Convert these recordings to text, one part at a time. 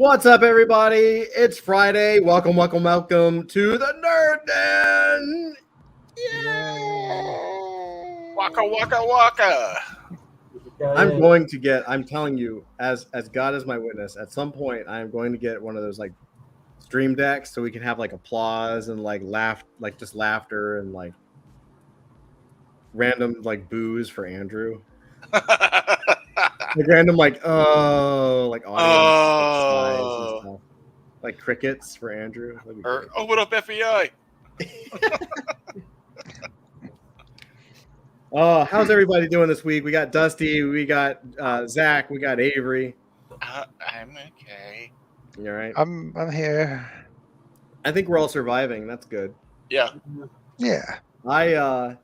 What's up, everybody? It's Friday. Welcome to the Nerd Den. Yay! Waka waka waka. I'm telling you, as God is my witness, at some point I am going to get one of those like stream decks so we can have like applause and like just laughter and like random like boos for Andrew. Like random like audience sighs and stuff. Like crickets for Andrew. Or open up FEI. Oh, how's everybody doing this week? We got Dusty, we got Zach, we got Avery. I'm okay. You all right? I'm here. I think we're all surviving. That's good. Yeah. Yeah. I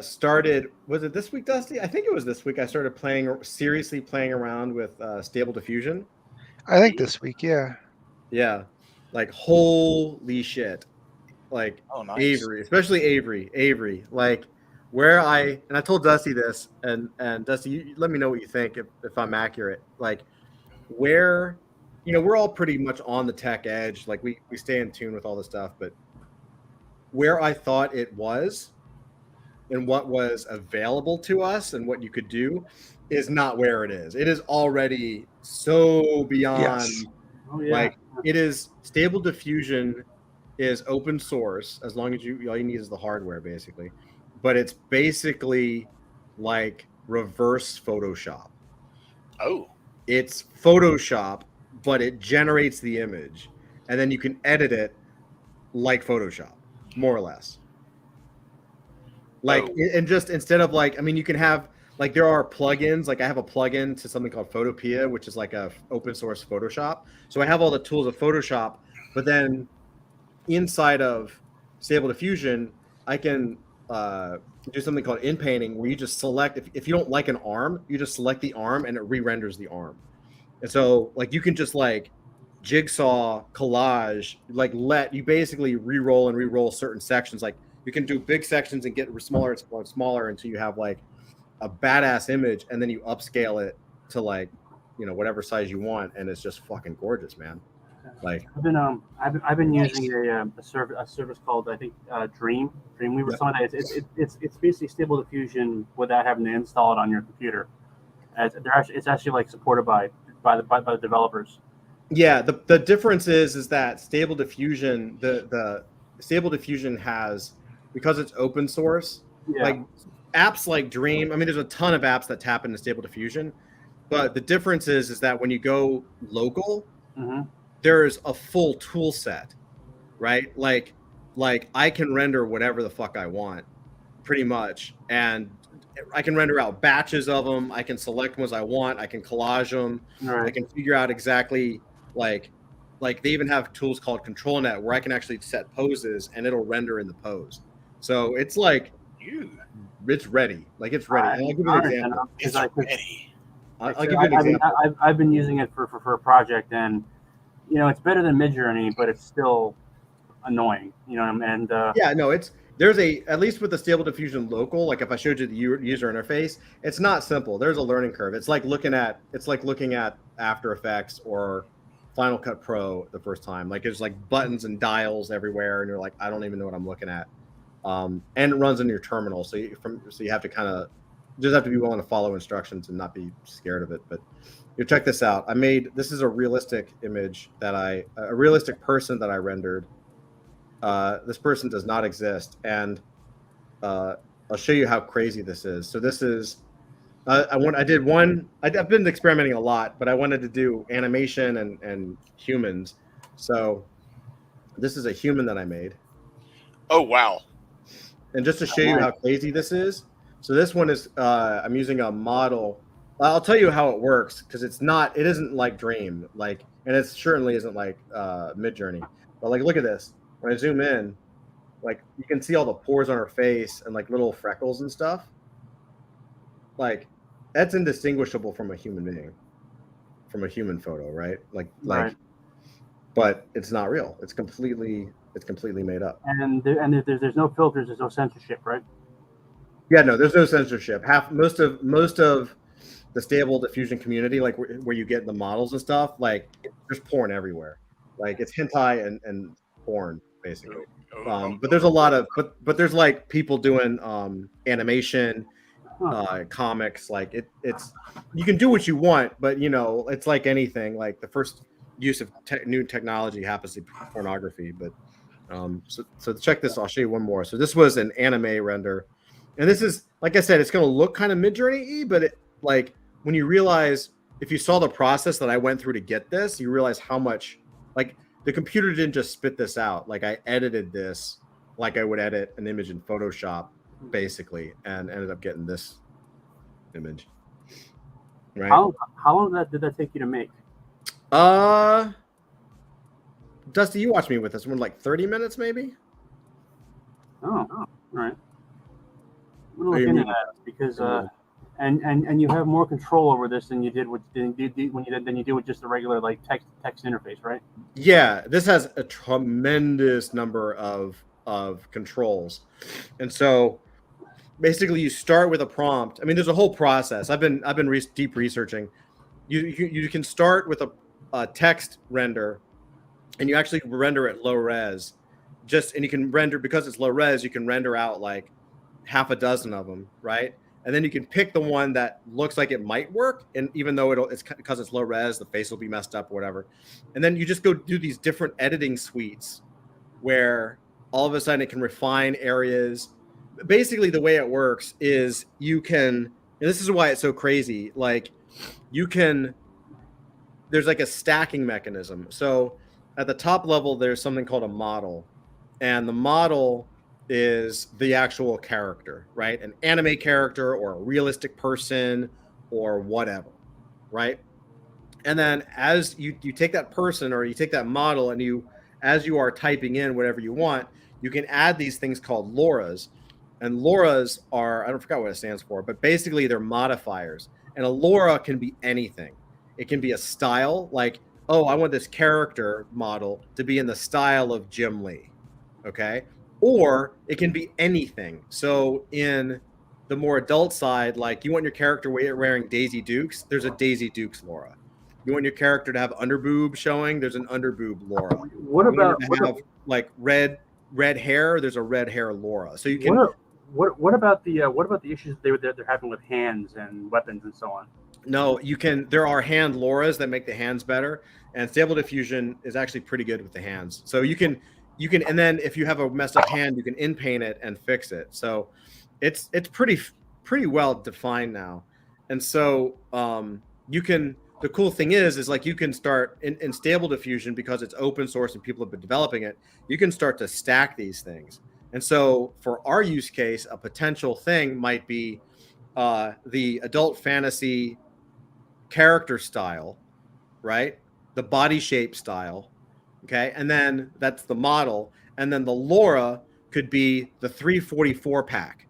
started. Was it this week, Dusty? I think it was this week. I started seriously playing around with Stable Diffusion. I think this week, yeah. Yeah, like holy shit, like nice. Avery, especially Avery, like where I told Dusty this, and Dusty, you let me know what you think if I'm accurate. Like where, we're all pretty much on the tech edge. Like we stay in tune with all this stuff, but where I thought it was and what was available to us and what you could do is not where it is. It is already so beyond. Yes. Oh, yeah. Like it is. Stable Diffusion is open source as long as all you need is the hardware, basically. But it's basically like reverse Photoshop. Oh. It's Photoshop, but it generates the image, and then you can edit it like Photoshop, more or less. Like, and just instead of like, you can have like there are plugins. Like I have a plugin to something called Photopea, which is like a open source Photoshop. So I have all the tools of Photoshop, but then inside of Stable Diffusion, I can do something called inpainting, where you just select if you don't like an arm, you just select the arm and it re-renders the arm. And so like you can just like jigsaw collage, like you basically re-roll certain sections. Like you can do big sections and get smaller and smaller until you have like a badass image, and then you upscale it to like whatever size you want, and it's just fucking gorgeous, man. Like I've been using a service called, I think, Dreamweaver. Some of that it's basically Stable Diffusion without having to install it on your computer. It's actually like supported by the developers. Yeah, the difference is that Stable Diffusion, the Stable Diffusion has, because it's open source, like apps like Dream. There's a ton of apps that tap into Stable Diffusion, but the difference is that when you go local, there's a full tool set, right? Like I can render whatever the fuck I want, pretty much, and I can render out batches of them. I can select ones I want. I can collage them. Right. I can figure out exactly like they even have tools called ControlNet where I can actually set poses and it'll render in the pose. So it's like it's ready. Like it's ready. And I'll give you an example. It's ready. I'll give you an example. I've been using it for a project, and it's better than Midjourney, but it's still annoying. There's at least with the Stable Diffusion local, like if I showed you the user interface, it's not simple. There's a learning curve. It's like looking at After Effects or Final Cut Pro the first time. Like there's like buttons and dials everywhere, and you're like, I don't even know what I'm looking at. And it runs in your terminal, so you have to kind of just have to be willing to follow instructions and not be scared of it. But check this out. This is a realistic image a realistic person that I rendered. This person does not exist, and I'll show you how crazy this is. So this is I've been experimenting a lot, but I wanted to do animation and humans. So this is a human that I made. Oh wow. And just to show you how crazy this is, so this one is I'm using a model. I'll tell you how it works, because it isn't like Dream, and it certainly isn't like Midjourney. But like, look at this. When I zoom in, like you can see all the pores on her face and like little freckles and stuff. Like that's indistinguishable from a human being, from a human photo, right? Like, but it's not real. It's completely made up. And there's no filters. There's no censorship, right? Yeah, no, there's no censorship. Most of the Stable Diffusion community, like where you get the models and stuff, like there's porn everywhere. Like it's hentai and porn basically. But there's a lot of but there's like people doing animation, comics. Like it's you can do what you want, but you know it's like anything. Like the first use of new technology happens to be pornography. But so check this. I'll show you one more. So this was an anime render, and this is like I said, it's going to look kind of Midjourney-y, but it, like when you realize if you saw the process that I went through to get this, you realize how much like the computer didn't just spit this out. Like I edited this like I would edit an image in Photoshop, basically, and ended up getting this image. Right? How long did that take you to make? Dusty, you watched me with this one like 30 minutes, maybe. Oh, all right. I'm gonna look into that because and you have more control over this than you did with than you did with just the regular like text interface, right? Yeah, this has a tremendous number of controls, and so basically you start with a prompt. I mean, there's a whole process. I've been deep researching. You can start with a text render, and you actually render at low res. And you can render because it's low res. You can render out like half a dozen of them, right? And then you can pick the one that looks like it might work, and even though it's because it's low res, the face will be messed up or whatever. And then you just go do these different editing suites where all of a sudden it can refine areas. Basically, the way it works is you can, and this is why it's so crazy. Like there's like a stacking mechanism. So at the top level, there's something called a model, and the model is the actual character, right? An anime character or a realistic person or whatever, right? And then as you take that person or you take that model and as you are typing in whatever you want, you can add these things called LoRAs. And LoRAs are, I don't forget what it stands for, but basically they're modifiers. And a LoRA can be anything. It can be a style, like, oh, I want this character model to be in the style of Jim Lee, okay? Or it can be anything. So in the more adult side, like you want your character wearing Daisy Dukes, there's a Daisy Dukes LoRA. You want your character to have underboob showing, there's an underboob LoRA. What about like red hair? There's a red hair LoRA. So you can. What about the issues they're having with hands and weapons and so on? No, you can. There are hand LoRAs that make the hands better, and Stable Diffusion is actually pretty good with the hands. So you can, and then if you have a messed up hand, you can in-paint it and fix it. So it's pretty well defined now, and so you can. The cool thing is like you can start in Stable Diffusion because it's open source and people have been developing it. You can start to stack these things, and so for our use case, a potential thing might be the adult fantasy character style, right? The body shape style, okay, and then that's the model, and then the LoRA could be the 344 pack.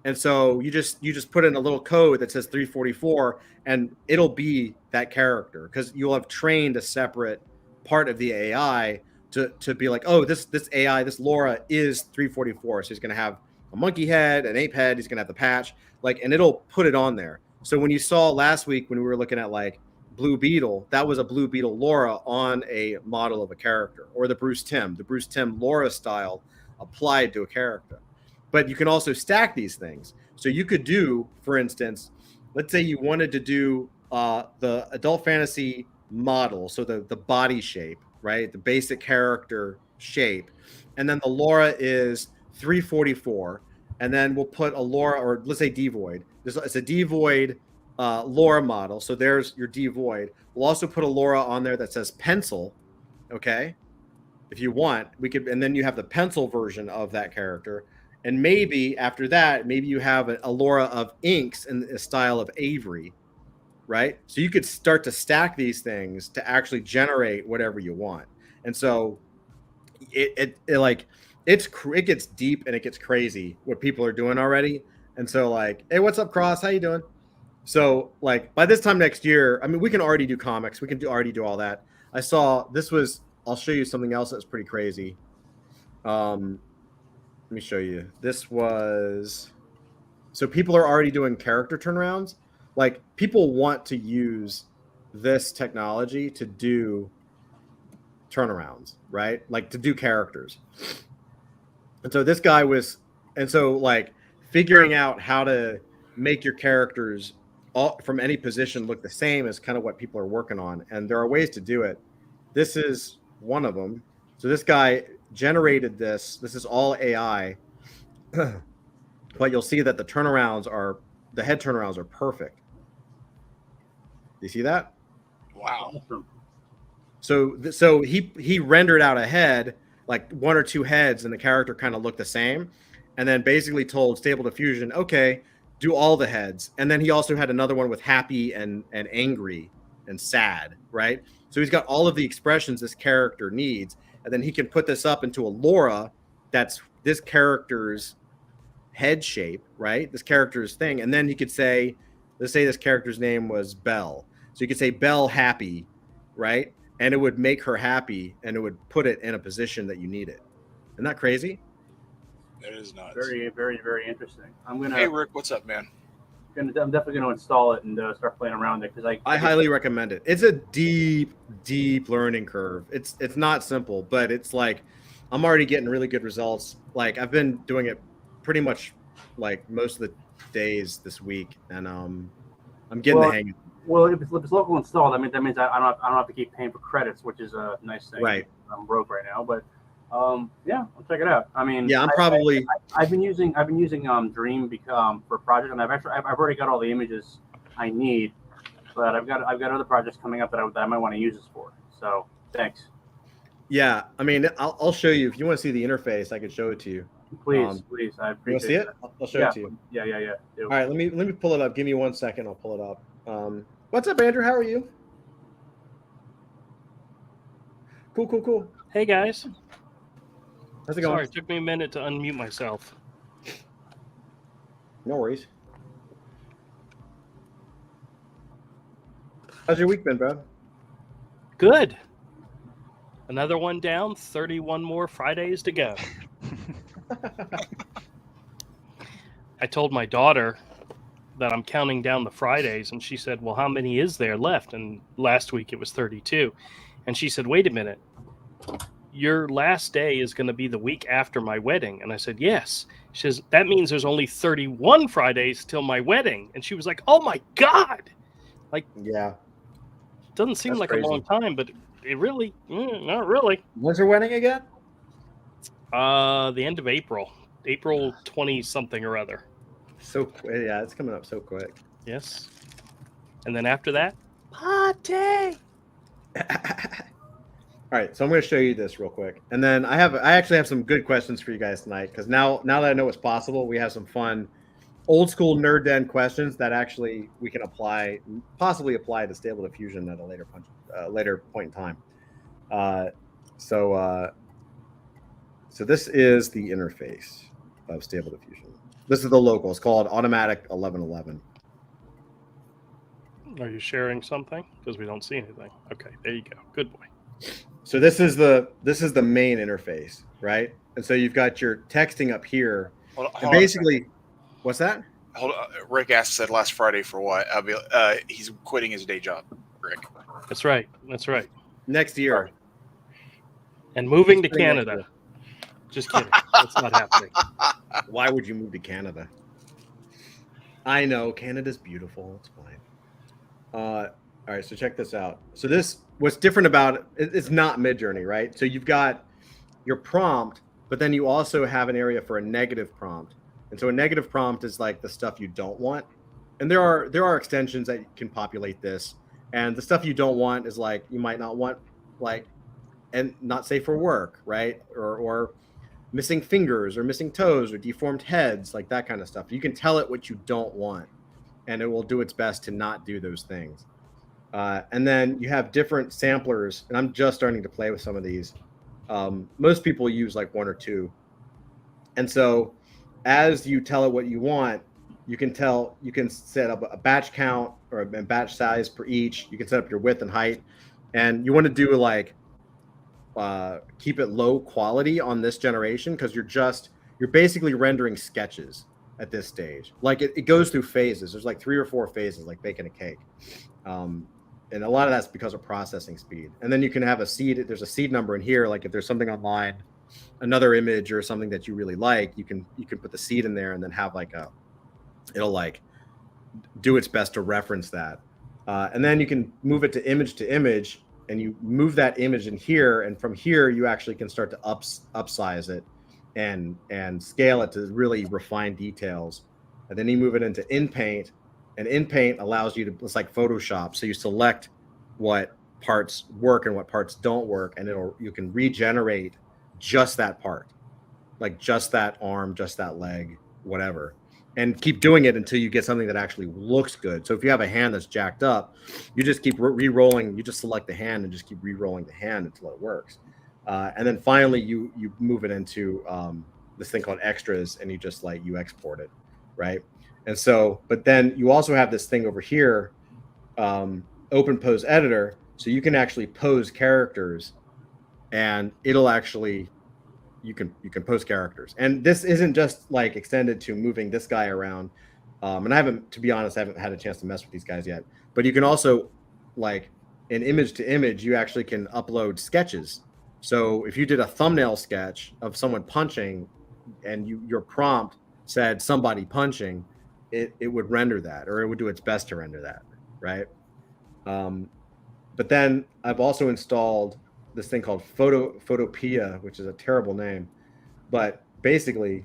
And so you just put in a little code that says 344 and it'll be that character because you'll have trained a separate part of the AI to be like, oh, this AI, this LoRA is 344. So he's going to have a monkey head, an ape head. He's going to have the patch, like, and it'll put it on there. So when you saw last week when we were looking at like Blue Beetle, that was a Blue Beetle LoRA on a model of a character, or the Bruce Timm LoRA style applied to a character. But you can also stack these things. So you could do, for instance, let's say you wanted to do the adult fantasy model, so the body shape, right? The basic character shape. And then the LoRA is 344. And then we'll put a LoRA, or let's say devoid. It's a devoid LoRA model. So there's your devoid. We'll also put a LoRA on there that says pencil, okay? If you want, we could, and then you have the pencil version of that character. And maybe after that, maybe you have a LoRA of inks in the style of Avery, right? So you could start to stack these things to actually generate whatever you want. And so it gets deep and it gets crazy what people are doing already. And so like, hey, what's up, Cross? How you doing? So like by this time next year, I mean, we can already do comics. We can already do all that. I saw I'll show you something else that's pretty crazy. Let me show you. So people are already doing character turnarounds. like people want to use this technology to do turnarounds, right? Like to do characters. And so this guy was, and so like figuring out how to make your characters all, from any position look the same is kind of what people are working on. And there are ways to do it. This is one of them. So this guy generated this. This is all AI, but you'll see that the head turnarounds are perfect. Do you see that? Wow. Awesome. So he rendered out a head, like one or two heads, and the character kind of looked the same, and then basically told Stable Diffusion, okay, do all the heads. And then he also had another one with happy and angry and sad, right? So he's got all of the expressions this character needs, and then he can put this up into a LoRa that's this character's head shape, right? This character's thing, and then he could say, let's say this character's name was Belle. So you could say Belle happy, right? And it would make her happy, and it would put it in a position that you need it. Isn't that crazy? That is nuts. Very, very, very interesting. Hey, Rick, what's up, man? I'm definitely going to install it and start playing around it because I highly recommend it. It's a deep, deep learning curve. It's not simple, but it's like I'm already getting really good results. Like I've been doing it pretty much like most of the days this week, and I'm getting the hang of it. Well, if it's local installed, that means I don't have to keep paying for credits, which is a nice thing. Right. I'm broke right now, but yeah, I'll check it out. I mean, yeah, I've been using Dream for a project, and I've already got all the images I need, but I've got other projects coming up that I might want to use this for. So thanks. Yeah, I mean, I'll show you if you want to see the interface. I could show it to you. Please, I appreciate. You want to see it? I'll show it to you. Yeah. All right, let me pull it up. Give me 1 second. I'll pull it up. What's up, Andrew? How are you? Cool. Hey guys. How's it going? Sorry, it took me a minute to unmute myself. No worries. How's your week been, bro? Good. Another one down, 31 more Fridays to go. I told my daughter that I'm counting down the Fridays, and she said, well, how many is there left? And last week it was 32. And she said, wait a minute. Your last day is going to be the week after my wedding. And I said, yes. She says, that means there's only 31 Fridays till my wedding. And she was like, oh my God. Like, yeah. It doesn't seem That's like crazy. a long time, but it really, not really. When's her wedding again? The end of April 20 something or other. So quick. Yeah, it's coming up so quick. Yes. And then after that, party. All right, so I'm going to show you this real quick, and then I actually have some good questions for you guys tonight because now that I know what's possible, we have some fun, old school nerd den questions that actually we can possibly apply to Stable Diffusion at a later point in time. So this is the interface of Stable Diffusion. This is the local. It's called Automatic 1111. Are you sharing something? Because we don't see anything. Okay, there you go. Good boy. So this is the main interface, right? And so you've got your texting up here, and basically, what's that? Hold on. Rick said last Friday for what? He's quitting his day job. Rick. That's right. Next year. And moving to Canada. Just kidding. That's not happening. Why would you move to Canada? I know Canada's beautiful. It's fine. All right, so check this out. So what's different about it's not Midjourney, right? So you've got your prompt, but then you also have an area for a negative prompt. And so a negative prompt is like the stuff you don't want. And there are extensions that can populate this. And the stuff you don't want is like you might not want, like, and not safe for work, right? Or missing fingers or missing toes or deformed heads, like that kind of stuff. You can tell it what you don't want, and it will do its best to not do those things. And then you have different samplers, and I'm just starting to play with some of these. Most people use like one or two. And so as you tell it what you want, you can set up a batch count or a batch size per each. You can set up your width and height, and you want to do like keep it low quality on this generation because you're basically rendering sketches at this stage. Like it goes through phases. There's like 3 or 4 phases, like baking a cake. And a lot of that's because of processing speed. And then you can have a seed. There's a seed number in here. Like if there's something online, another image or something that you really like, you can put the seed in there and then have like it'll like do its best to reference that. And then you can move it to image, and you move that image in here. And from here, you actually can start to upsize it and scale it to really refine details. And then you move it into InPaint, and InPaint allows you to, it's like Photoshop. So you select what parts work and what parts don't work, and you can regenerate just that part, like just that arm, just that leg, whatever, and keep doing it until you get something that actually looks good. So if you have a hand that's jacked up, you just keep re-rolling. You just select the hand and just keep re-rolling the hand until it works. And then finally, you move it into this thing called extras, and you export it, right? And so, but then you also have this thing over here, Open Pose Editor, so you can actually pose characters, and it'll actually you can pose characters. And this isn't just like extended to moving this guy around. And to be honest, I haven't had a chance to mess with these guys yet. But you can also, like, in image to image, you actually can upload sketches. So if you did a thumbnail sketch of someone punching, and your prompt said somebody punching, it would render that, or it would do its best to render that, right? But then I've also installed this thing called Photopea, which is a terrible name, but basically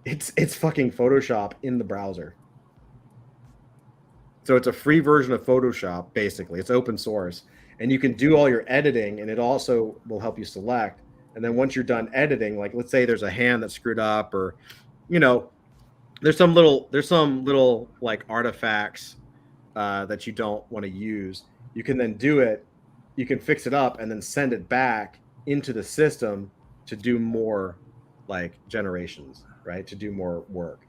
it's fucking Photoshop in the browser. So it's a free version of Photoshop. Basically, it's open source, and you can do all your editing, and it also will help you select. And then once you're done editing, like let's say there's a hand that's screwed up, or there's some little like artifacts that you don't want to use, you can then do it. You can fix it up and then send it back into the system to do more like generations, right? To do more work.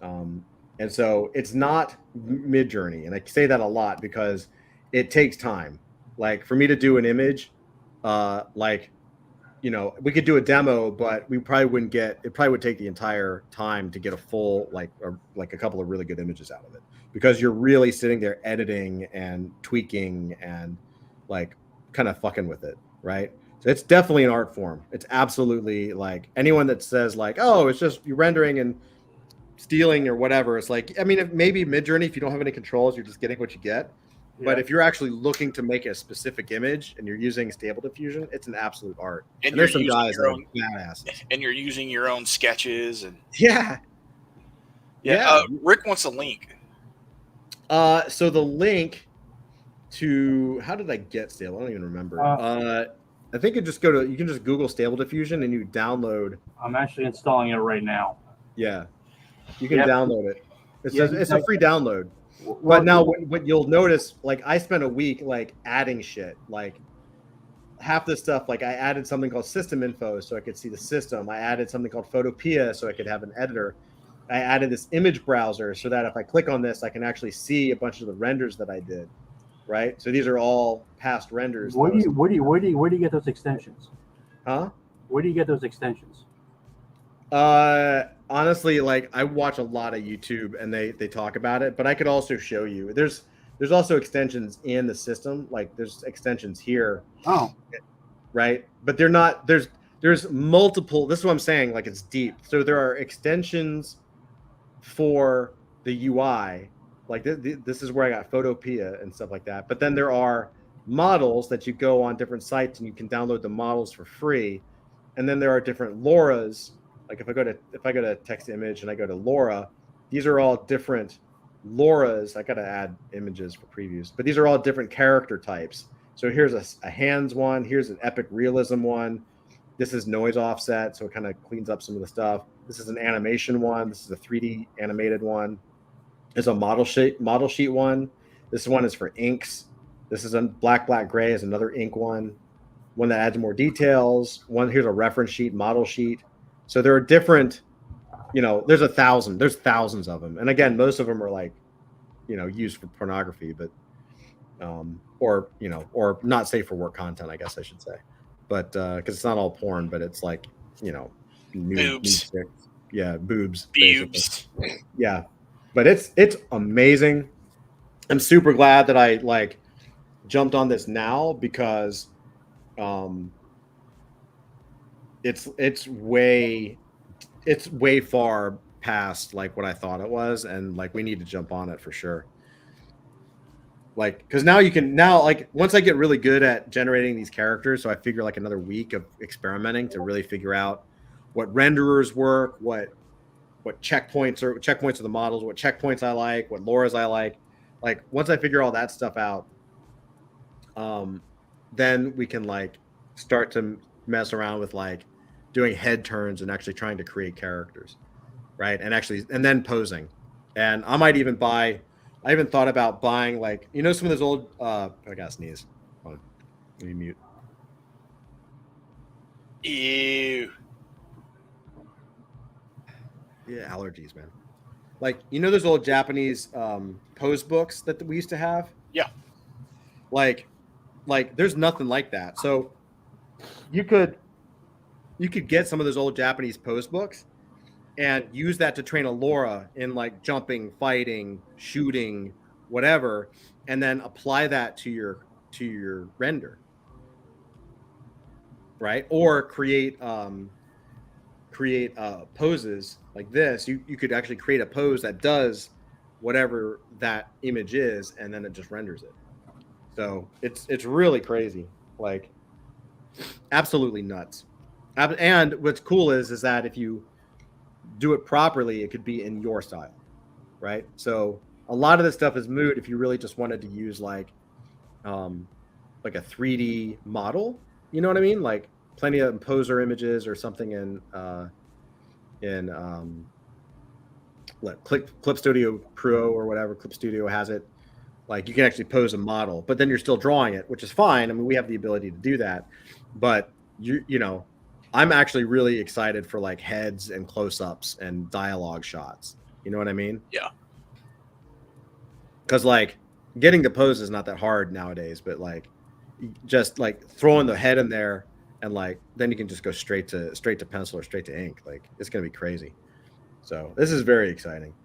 And so it's not Mid-Journey. And I say that a lot because it takes time. Like for me to do an image, we could do a demo, but we probably wouldn't it probably would take the entire time to get a full, like a couple of really good images out of it, because you're really sitting there editing and tweaking and like kind of fucking with it, right? So it's definitely an art form. It's absolutely, like, anyone that says like, oh, it's just you rendering and stealing or whatever, it's like, I mean, if maybe Mid-Journey, if you don't have any controls, you're just getting what you get. Yeah. But if you're actually looking to make a specific image and you're using Stable Diffusion, it's an absolute art. And there's some guys that are badasses. And you're using your own sketches and yeah. Rick wants a link. So the link to, how did I get Stable? I don't even remember. I think you can just Google Stable Diffusion and you download. I'm actually installing it right now. Yeah, you can download it. It's a free download. But now what you'll notice, like I spent a week like adding shit, like half the stuff, like I added something called system info so I could see the system. I added something called Photopea so I could have an editor. I added this image browser so that if I click on this, I can actually see a bunch of the renders that I did. Right. So these are all past renders. Where do you get those extensions? Huh? Where do you get those extensions? Honestly, like I watch a lot of YouTube and they talk about it, but I could also show you. There's also extensions in the system. Like there's extensions here. Oh. Right. But they're not, there's multiple, this is what I'm saying, like it's deep. So there are extensions for the UI. Like this is where I got Photopea and stuff like that. But then there are models that you go on different sites and you can download the models for free. And then there are different LoRa's. Like if I go to text image and I go to LoRa, these are all different LoRa's. I got to add images for previews, but these are all different character types. So here's a hands one. Here's an epic realism one. This is noise offset, so it kind of cleans up some of the stuff. This is an animation one. This is a 3D animated one. There's a model sheet one. This one is for inks. This is a black gray is another ink one that adds more details. Here's a reference sheet, model sheet. So there are different, there's thousands of them. And again, most of them are like, used for pornography, but, or not safe for work content, I guess I should say. But, cause it's not all porn, but it's like, nude sticks. Yeah, boobs. basically. Bubes. Yeah, but it's amazing. I'm super glad that I like jumped on this now because um it's way far past like what I thought it was, and like we need to jump on it for sure. Like, because now you can like once I get really good at generating these characters, so I figure like another week of experimenting to really figure out what renderers work, what checkpoints of the models, what checkpoints I like, what loras I like. Like once I figure all that stuff out, then we can like start to mess around with like doing head turns and actually trying to create characters, right? And then posing. And I might even I even thought about buying like some of those old I gotta sneeze. Hold on. Let me mute. Ew. Yeah, allergies, man. Like those old Japanese pose books that we used to have? Yeah. Like there's nothing like that. So you could get some of those old Japanese pose books and use that to train a Laura in like jumping, fighting, shooting, whatever, and then apply that to your render, right? Or create poses like this. You could actually create a pose that does whatever that image is, and then it just renders it. So it's really crazy, like absolutely nuts. And what's cool is that if you do it properly, it could be in your style, right? So a lot of this stuff is moot if you really just wanted to use like a 3D model. You know what I mean? Like plenty of poser images or something in Clip Studio Pro or whatever. Clip Studio has it. Like you can actually pose a model, but then you're still drawing it, which is fine. I mean, we have the ability to do that, but I'm actually really excited for like heads and close-ups and dialogue shots. You know what I mean? Yeah. Because like getting the pose is not that hard nowadays, but like just like throwing the head in there and like then you can just go straight to pencil or straight to ink. Like it's gonna be crazy. So this is very exciting.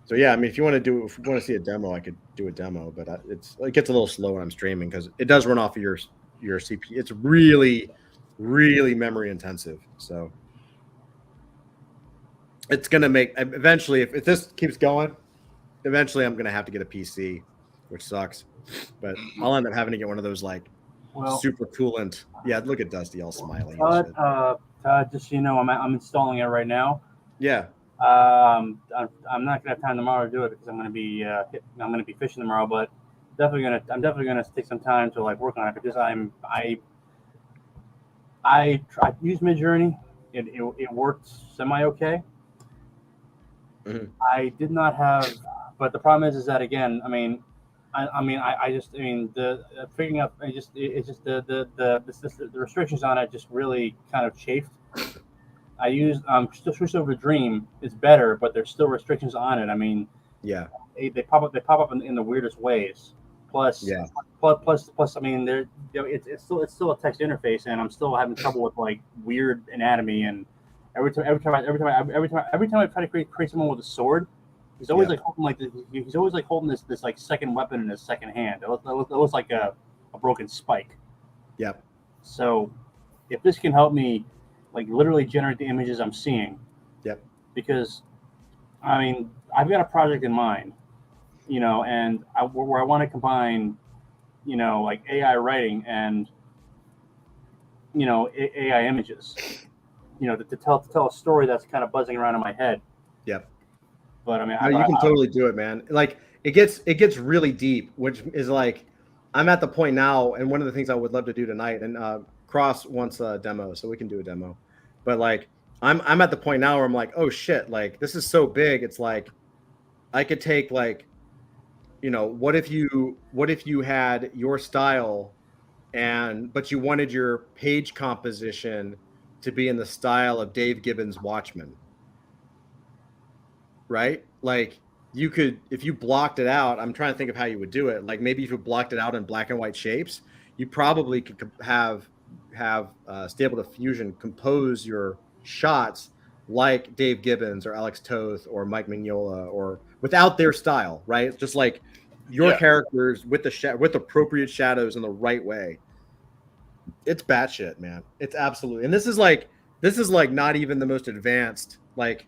So yeah, I mean, if you want to see a demo, I could do a demo, but it gets a little slow when I'm streaming because it does run off of your CPU. It's really, really memory intensive. So it's gonna make eventually, if this keeps going, eventually I'm gonna have to get a PC, which sucks. But I'll end up having to get one of those like super coolant. Yeah, look at Dusty all smiling. Just so you know, I'm installing it right now. Yeah. I'm not gonna have time tomorrow to do it because I'm gonna be fishing tomorrow. But I'm definitely gonna take some time to like work on it because I used Midjourney. It worked semi okay. Mm-hmm. I did not have, but the problem is that again, the figuring out the restrictions on it just really kind of chafed. I used switched over to Dream. It's better, but there's still restrictions on it. I mean, yeah, they pop up in the weirdest ways. Plus, yeah, plus. I mean, it's still a text interface, and I'm still having trouble with like weird anatomy. And every time I try to create someone with a sword, he's always holding this like second weapon in his second hand. It looks like a broken spike. Yep. So, if this can help me, like literally generate the images I'm seeing. Yep. Because, I mean, I've got a project in mind, and where I want to combine, like AI writing and, AI images, to tell a story that's kind of buzzing around in my head. Yep. But I mean, you can totally do it, man. Like it gets really deep, which is like, I'm at the point now, and one of the things I would love to do tonight, and Cross wants a demo, so we can do a demo. But like, I'm at the point now where I'm like, oh shit, like this is so big. It's like, I could take like, what if you had your style, but you wanted your page composition to be in the style of Dave Gibbons' Watchmen, right? Like you could, if you blocked it out, I'm trying to think of how you would do it. Like maybe if you blocked it out in black and white shapes, you probably could have Stable Diffusion compose your shots like Dave Gibbons or Alex Toth or Mike Mignola, or without their style, right? Just like your characters with with appropriate shadows in the right way. It's batshit, man. It's absolutely, and this is like not even the most advanced like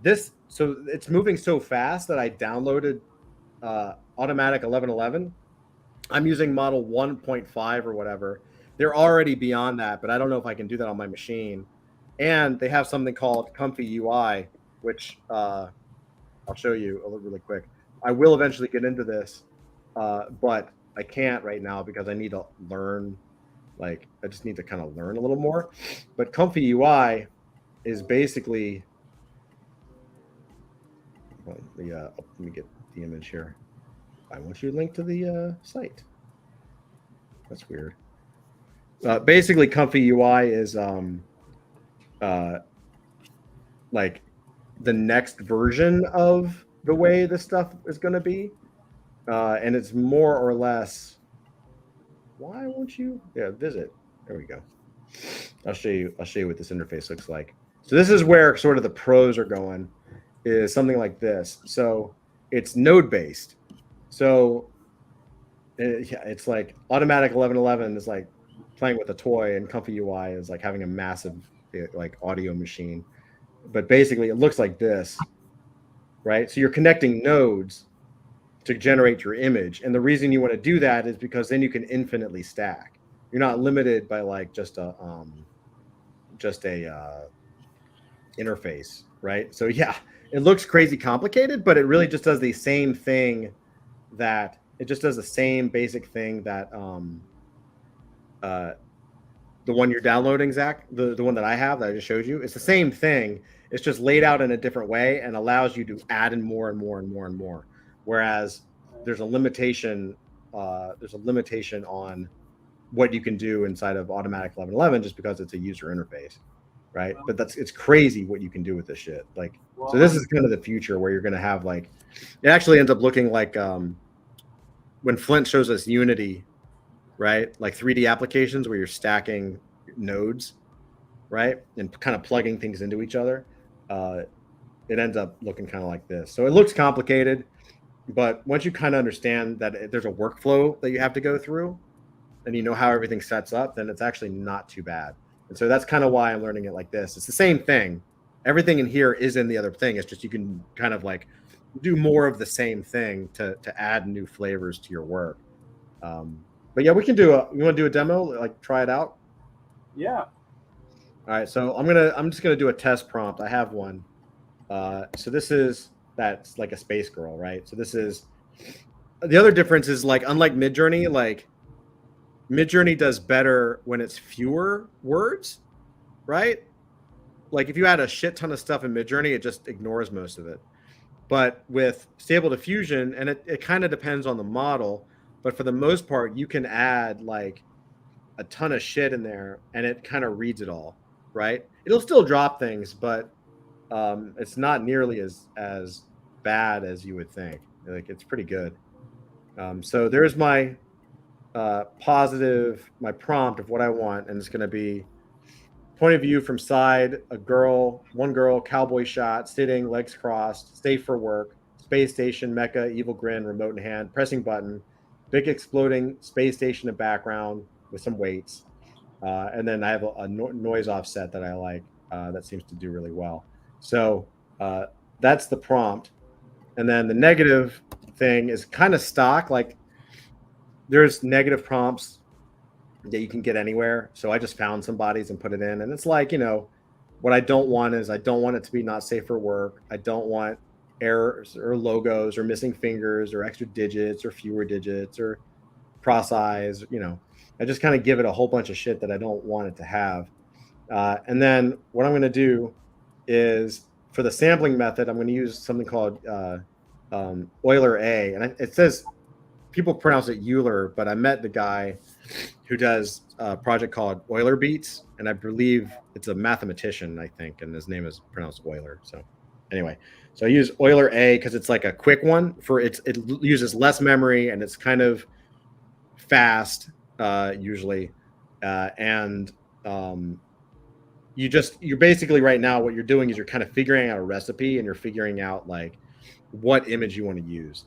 this. So it's moving so fast that I downloaded Automatic 1111. I'm using model 1.5 or whatever. They're already beyond that, but I don't know if I can do that on my machine. And they have something called Comfy UI, which I'll show you really quick. I will eventually get into this, but I can't right now because I need to learn. Like, I just need to kind of learn a little more. But Comfy UI is basically, let me get the image here. I want you to link to the site. That's weird. Basically, Comfy UI is like the next version of the way this stuff is going to be, and it's more or less. Why won't you? Yeah, visit. There we go. I'll show you what this interface looks like. So this is where sort of the pros are going, is something like this. So it's node based. So it's like Automatic 1111 is like playing with a toy, and Comfy UI is like having a massive like audio machine. But basically, it looks like this, right? So you're connecting nodes to generate your image, and the reason you want to do that is because then you can infinitely stack. You're not limited by like just a interface, right? So yeah, it looks crazy complicated, but it really just does the same thing that it just does the same basic thing that the one you're downloading, Zach, the one that I have that I just showed you. It's the same thing. It's just laid out in a different way and allows you to add in more and more and more and more. Whereas there's a limitation on what you can do inside of Automatic 1111 just because it's a user interface, right? But it's crazy what you can do with this shit. Like, so this is kind of the future where you're going to have like, it actually ends up looking like when Flint shows us Unity, right? Like 3D applications where you're stacking nodes, right? And kind of plugging things into each other. It ends up looking kind of like this. So it looks complicated, but once you kind of understand that there's a workflow that you have to go through and you know how everything sets up, then it's actually not too bad. And so that's kind of why I'm learning it like this. It's the same thing. Everything in here is in the other thing. It's just you can kind of like do more of the same thing to add new flavors to your work. But yeah, we can do you want to do a demo, like try it out? Yeah. All right, so I'm just gonna do a test prompt. I have one. So that's like a space girl, right? So this is the other difference is like unlike Midjourney, like Midjourney does better when it's fewer words, right? Like if you add a shit ton of stuff in Midjourney, it just ignores most of it. But with Stable Diffusion, and it kind of depends on the model, but for the most part, you can add like a ton of shit in there and it kind of reads it all, right? It'll still drop things, but it's not nearly as bad as you would think. Like it's pretty good. So there's my my prompt of what I want, and it's going to be point of view from side, one girl, cowboy shot, sitting, legs crossed, stay for work, space station, mecha, evil grin, remote in hand, pressing button, big exploding space station in background with some weights. And then I have a noise offset that I like that seems to do really well. So that's the prompt. And then the negative thing is kind of stock. Like there's negative prompts that you can get anywhere. So I just found some bodies and put it in. And it's like, what I don't want is I don't want it to be not safe for work. I don't want errors or logos or missing fingers or extra digits or fewer digits or cross eyes. I just kind of give it a whole bunch of shit that I don't want it to have. And then what I'm going to do is for the sampling method, I'm going to use something called Euler A. And it says people pronounce it Euler, but I met the guy who does a project called Euler Beats. And I believe it's a mathematician, I think, and his name is pronounced Euler. So anyway, so I use Euler A because it's like a quick one it uses less memory and it's kind of fast usually. And you're basically right now what you're doing is you're kind of figuring out a recipe and you're figuring out like what image you want to use.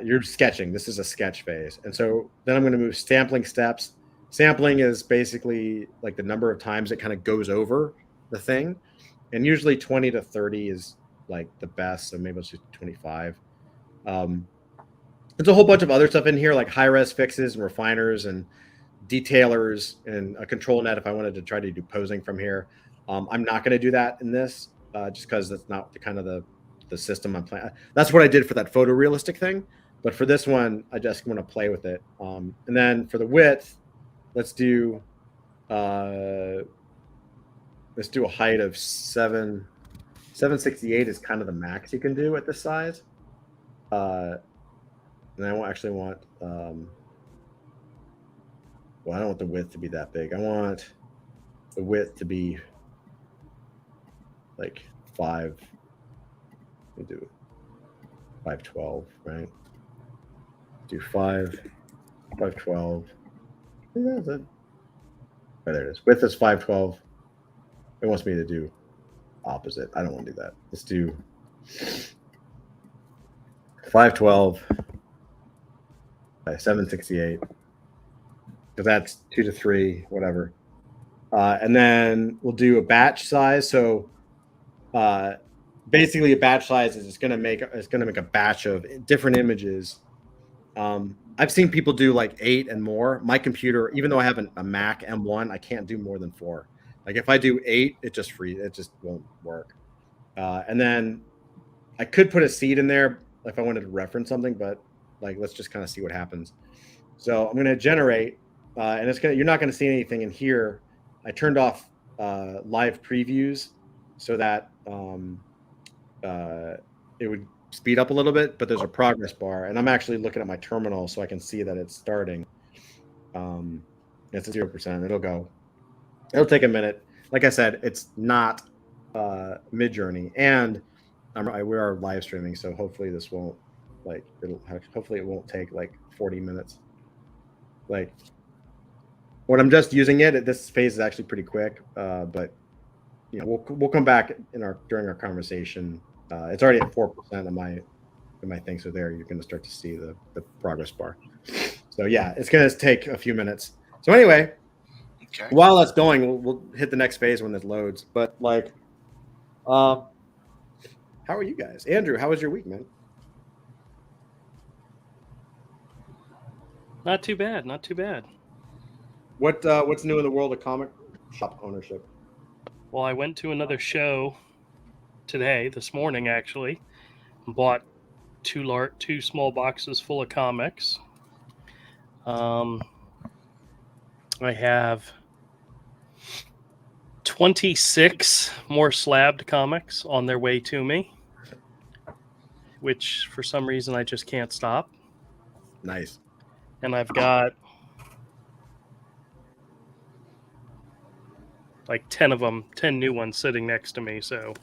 You're sketching. This is a sketch phase. And so then I'm going to move sampling steps. Sampling is basically like the number of times it kind of goes over the thing. And usually 20 to 30 is like the best. So maybe let's do 25. There's a whole bunch of other stuff in here, like high-res fixes and refiners and detailers and a control net if I wanted to try to do posing from here. I'm not going to do that in this just because that's not the kind of the system I'm playing. That's what I did for that photorealistic thing. But for this one, I just want to play with it. And then for the width, let's do a height of 768 is kind of the max you can do at this size. And I actually want, well, I don't want the width to be that big. I want the width to be like 5. We do 512, right? Do 512. Yeah, that's it. Oh, there it is. Width is 512. It wants me to do opposite. I don't want to do that. Let's do 512 by 768. Because that's 2 to 3, whatever. And then we'll do a batch size. So basically a batch size is it's going to make a batch of different images. I've seen people do like 8 and more. My computer, even though I have a Mac M1, I can't do more than 4. Like if I do 8, it just won't work. And then I could put a seed in there if I wanted to reference something, but like let's just kind of see what happens. So I'm going to generate, and you're not going to see anything in here. I turned off live previews so that it would speed up a little bit, but there's a progress bar, and I'm actually looking at my terminal so I can see that it's starting. It's 0%. It'll take a minute. Like I said, it's not Midjourney, and we are live streaming, so hopefully this won't hopefully it won't take like 40 minutes. Like when I'm just using it, this phase is actually pretty quick, but you know we'll come back during our conversation. It's already at 4% of my thing, so there you're going to start to see the progress bar. So yeah, it's going to take a few minutes. So anyway, Okay. while that's going, we'll hit the next phase when this loads. But like, how are you guys? Andrew, how was your week, man? Not too bad. Not too bad. What's new in the world of comic shop ownership? Well, I went to another show this morning actually, and bought two small boxes full of comics. I have 26 more slabbed comics on their way to me, which for some reason I just can't stop. Nice. And I've got like 10 of them, 10 new ones sitting next to me. So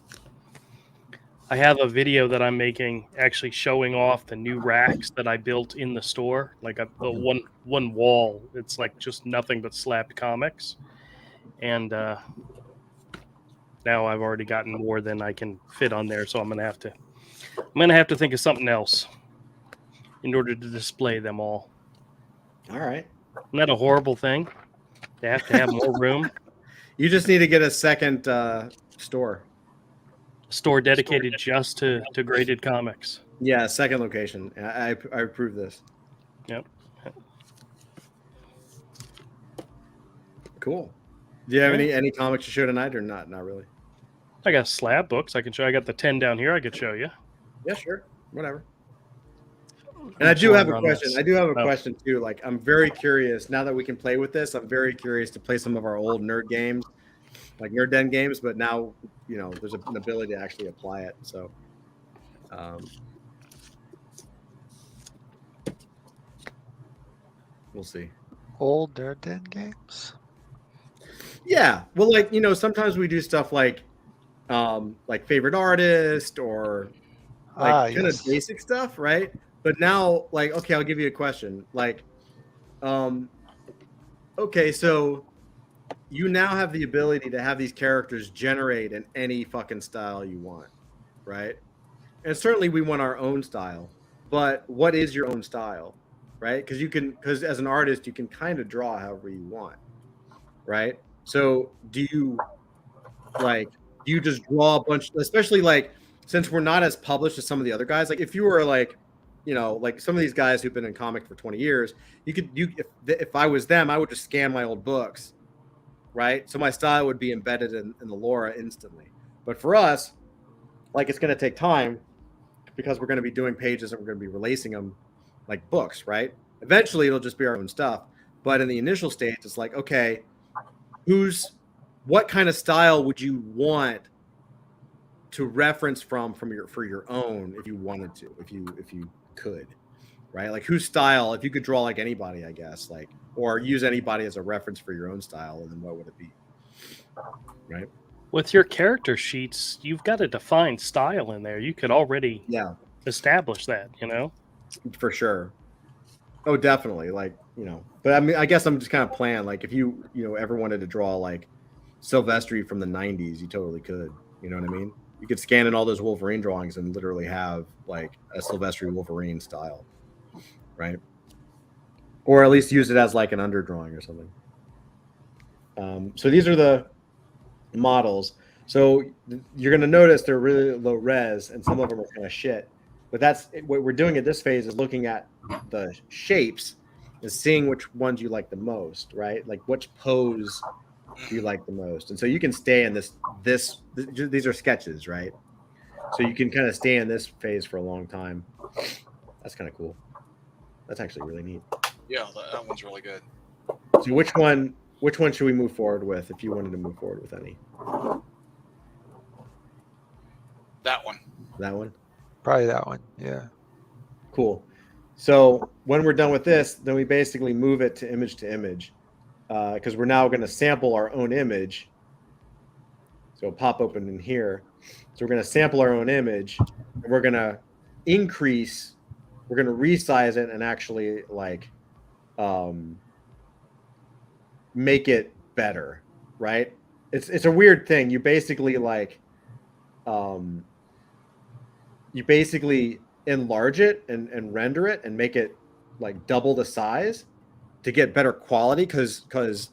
I have a video that I'm making actually showing off the new racks that I built in the store, like a one wall. It's like just nothing but slabbed comics. And now I've already gotten more than I can fit on there, so I'm gonna have to think of something else in order to display them all. All right. Isn't that a horrible thing? They have to have more room. You just need to get a second store. Store dedicated just to graded comics. Yeah, second location. I approve this. Yep. Cool. Do you have any comics to show tonight or not? Not really. I got slab books I can show. I got the 10 down here I could show you. Yeah, sure. Whatever. And I do have a question. I do have a question too. Like, I'm very curious now that we can play with this. I'm very curious to play some of our old nerd games, like Nerd Den games. But now, there's an ability to actually apply it. So, we'll see. Old Nerd Den games. Yeah. Well, like, sometimes we do stuff like favorite artist or kind of basic stuff, right? But now, like, okay, I'll give you a question. Like, okay, so you now have the ability to have these characters generate in any fucking style you want, right? And certainly we want our own style, but what is your own style, right? Because as an artist, you can kind of draw however you want, right? So do you just draw a bunch, especially like since we're not as published as some of the other guys, like if you were like, like some of these guys who've been in comics for 20 years, if I was them, I would just scan my old books, right? So my style would be embedded in the lore instantly. But for us, like it's going to take time because we're going to be doing pages and we're going to be releasing them like books, right? Eventually it'll just be our own stuff. But in the initial stage, it's like, okay, what kind of style would you want to reference for your own if you wanted to, if you could, right? Like whose style, if you could draw like anybody, I guess, like, or use anybody as a reference for your own style, and then what would it be, right? With your character sheets, you've got a defined style in there. You could already establish that, For sure. Oh, definitely. Like, but I mean, I guess I'm just kind of playing, like if you ever wanted to draw like Silvestri from the 90s, you totally could, you know what I mean? You could scan in all those Wolverine drawings and literally have like a Silvestri Wolverine style, right? Or at least use it as like an underdrawing or something. So these are the models. So you're going to notice they're really low res and some of them are kind of shit. But that's what we're doing at this phase, is looking at the shapes and seeing which ones you like the most, right? Like which pose do you like the most? And so you can stay in these are sketches, right? So you can kind of stay in this phase for a long time. That's kind of cool. That's actually really neat. Yeah, that one's really good. So which one should we move forward with, if you wanted to move forward with any? That one. That one? Probably that one. Yeah. Cool. So when we're done with this, then we basically move it to image, because we're now going to sample our own image. So it'll pop open in here. So we're going to sample our own image, and we're going to resize it and actually like make it better, right? It's a weird thing. You basically like enlarge it and render it and make it like double the size to get better quality, because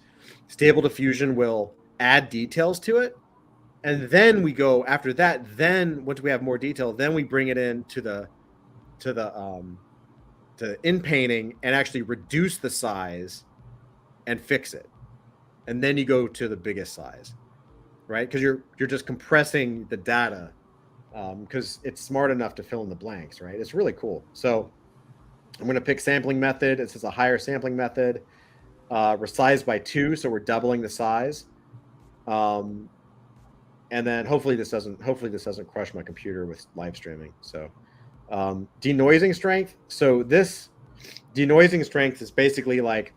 Stable Diffusion will add details to it. And then we go after that. Then once we have more detail, then we bring it into to in painting and actually reduce the size and fix it. And then you go to the biggest size, right? Because you're just compressing the data, because it's smart enough to fill in the blanks, right? It's really cool. So I'm going to pick sampling method. This is a higher sampling method, resize by 2, so we're doubling the size. And then hopefully this doesn't crush my computer with live streaming. So denoising strength. So this denoising strength is basically like,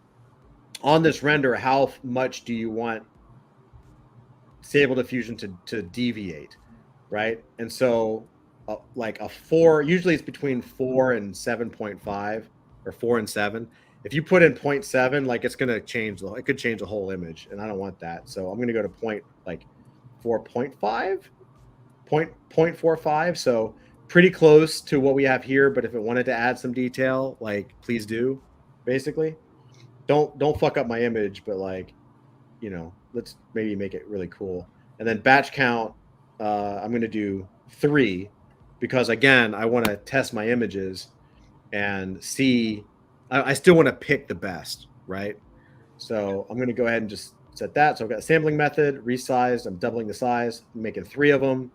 on this render, how much do you want Stable Diffusion to deviate, right? And so like a 4, usually it's between 4 and 7.5, or 4 and 7. If you put in 0.7, like it could change the whole image, and I don't want that. So I'm going to go to 4.5, 0.45. So pretty close to what we have here, but if it wanted to add some detail, like please do, basically. Don't fuck up my image, but like, let's maybe make it really cool. And then batch count, I'm going to do 3, because again, I want to test my images and see. I still want to pick the best, right? So I'm going to go ahead and just set that. So I've got a sampling method, resized. I'm doubling the size, I'm making 3 of them,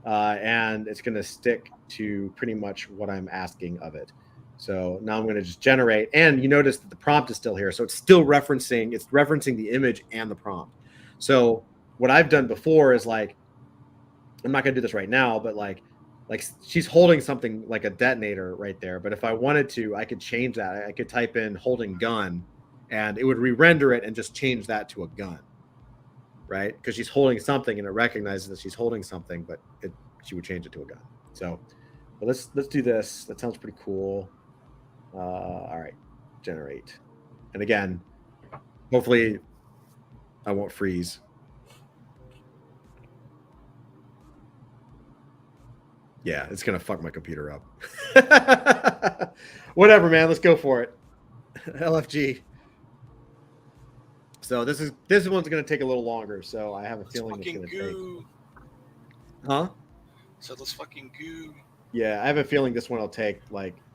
and it's going to stick to pretty much what I'm asking of it. So now I'm going to just generate, and you notice that the prompt is still here. So it's still referencing the image and the prompt. So what I've done before is like, I'm not going to do this right now, but like she's holding something like a detonator right there. But if I wanted to, I could change that. I could type in holding gun, and it would re-render it and just change that to a gun, right? Because she's holding something and it recognizes that she's holding something, but she would change it to a gun. So but let's do this. That sounds pretty cool. All right, generate. And again, hopefully I won't freeze. Yeah, it's gonna fuck my computer up. Whatever, man. Let's go for it. LFG. So this one's gonna take a little longer. So I have a feeling it's gonna take. Huh? So let's fucking goo. Yeah, I have a feeling this one will take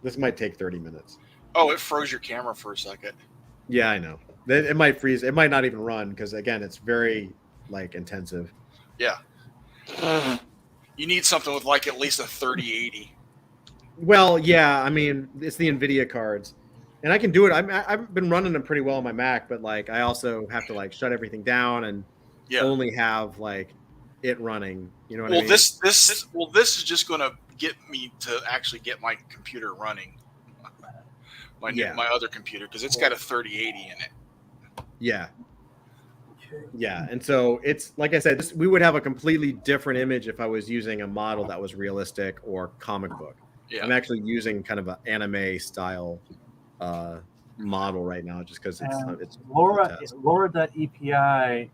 this might take 30 minutes. Oh, it froze your camera for a second. Yeah, I know. It might freeze. It might not even run because again, it's very intensive. Yeah. You need something with at least a 3080. Well, yeah, I mean, it's the NVIDIA cards. And I can do it. I've been running them pretty well on my Mac, but I also have to shut everything down and only have it running. You know what I mean? This is just going to get me to actually get my computer running. My other computer, because it's got a 3080 in it. Yeah. Yeah, and so it's like I said, we would have a completely different image if I was using a model that was realistic or comic book. Yeah. I'm actually using kind of an anime style model right now, just because it's Laura.epi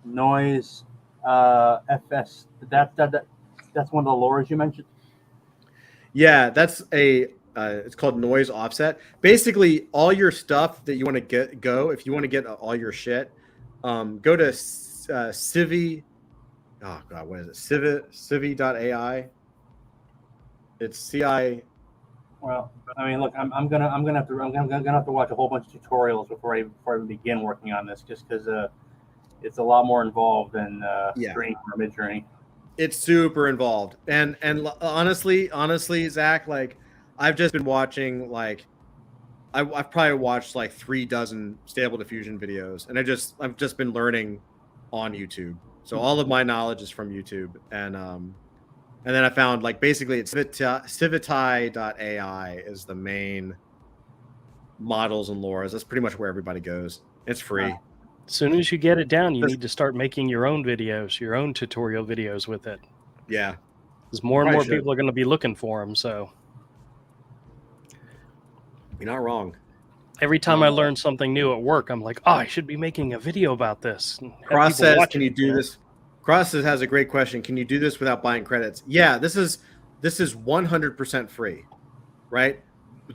noise FS. That's one of the Lauras you mentioned. Yeah, that's it's called noise offset. Basically, all your stuff that you want to if you want to get all your shit. Go to Civi. Oh God, what is it? Civi.ai. It's CI. Well, I mean, look, I'm gonna have to watch a whole bunch of tutorials before I begin working on this, just because it's a lot more involved than Dream or Midjourney. It's super involved, and honestly, Zach, I've just been watching I've probably watched 36 Stable Diffusion videos, and I've just been learning on YouTube. So all of my knowledge is from YouTube, and then I found basically it's Civitai.ai is the main models and Lauras. That's pretty much where everybody goes. It's free. As soon as you get it down, you need to start making your own videos, your own tutorial videos with it. Yeah, because more and more people are going to be looking for them. So. You're not wrong. Every time I learn something new at work, I'm like, I should be making a video about this. Cross says, can you do this? Cross has a great question. Can you do this without buying credits? Yeah, this is 100% free, right?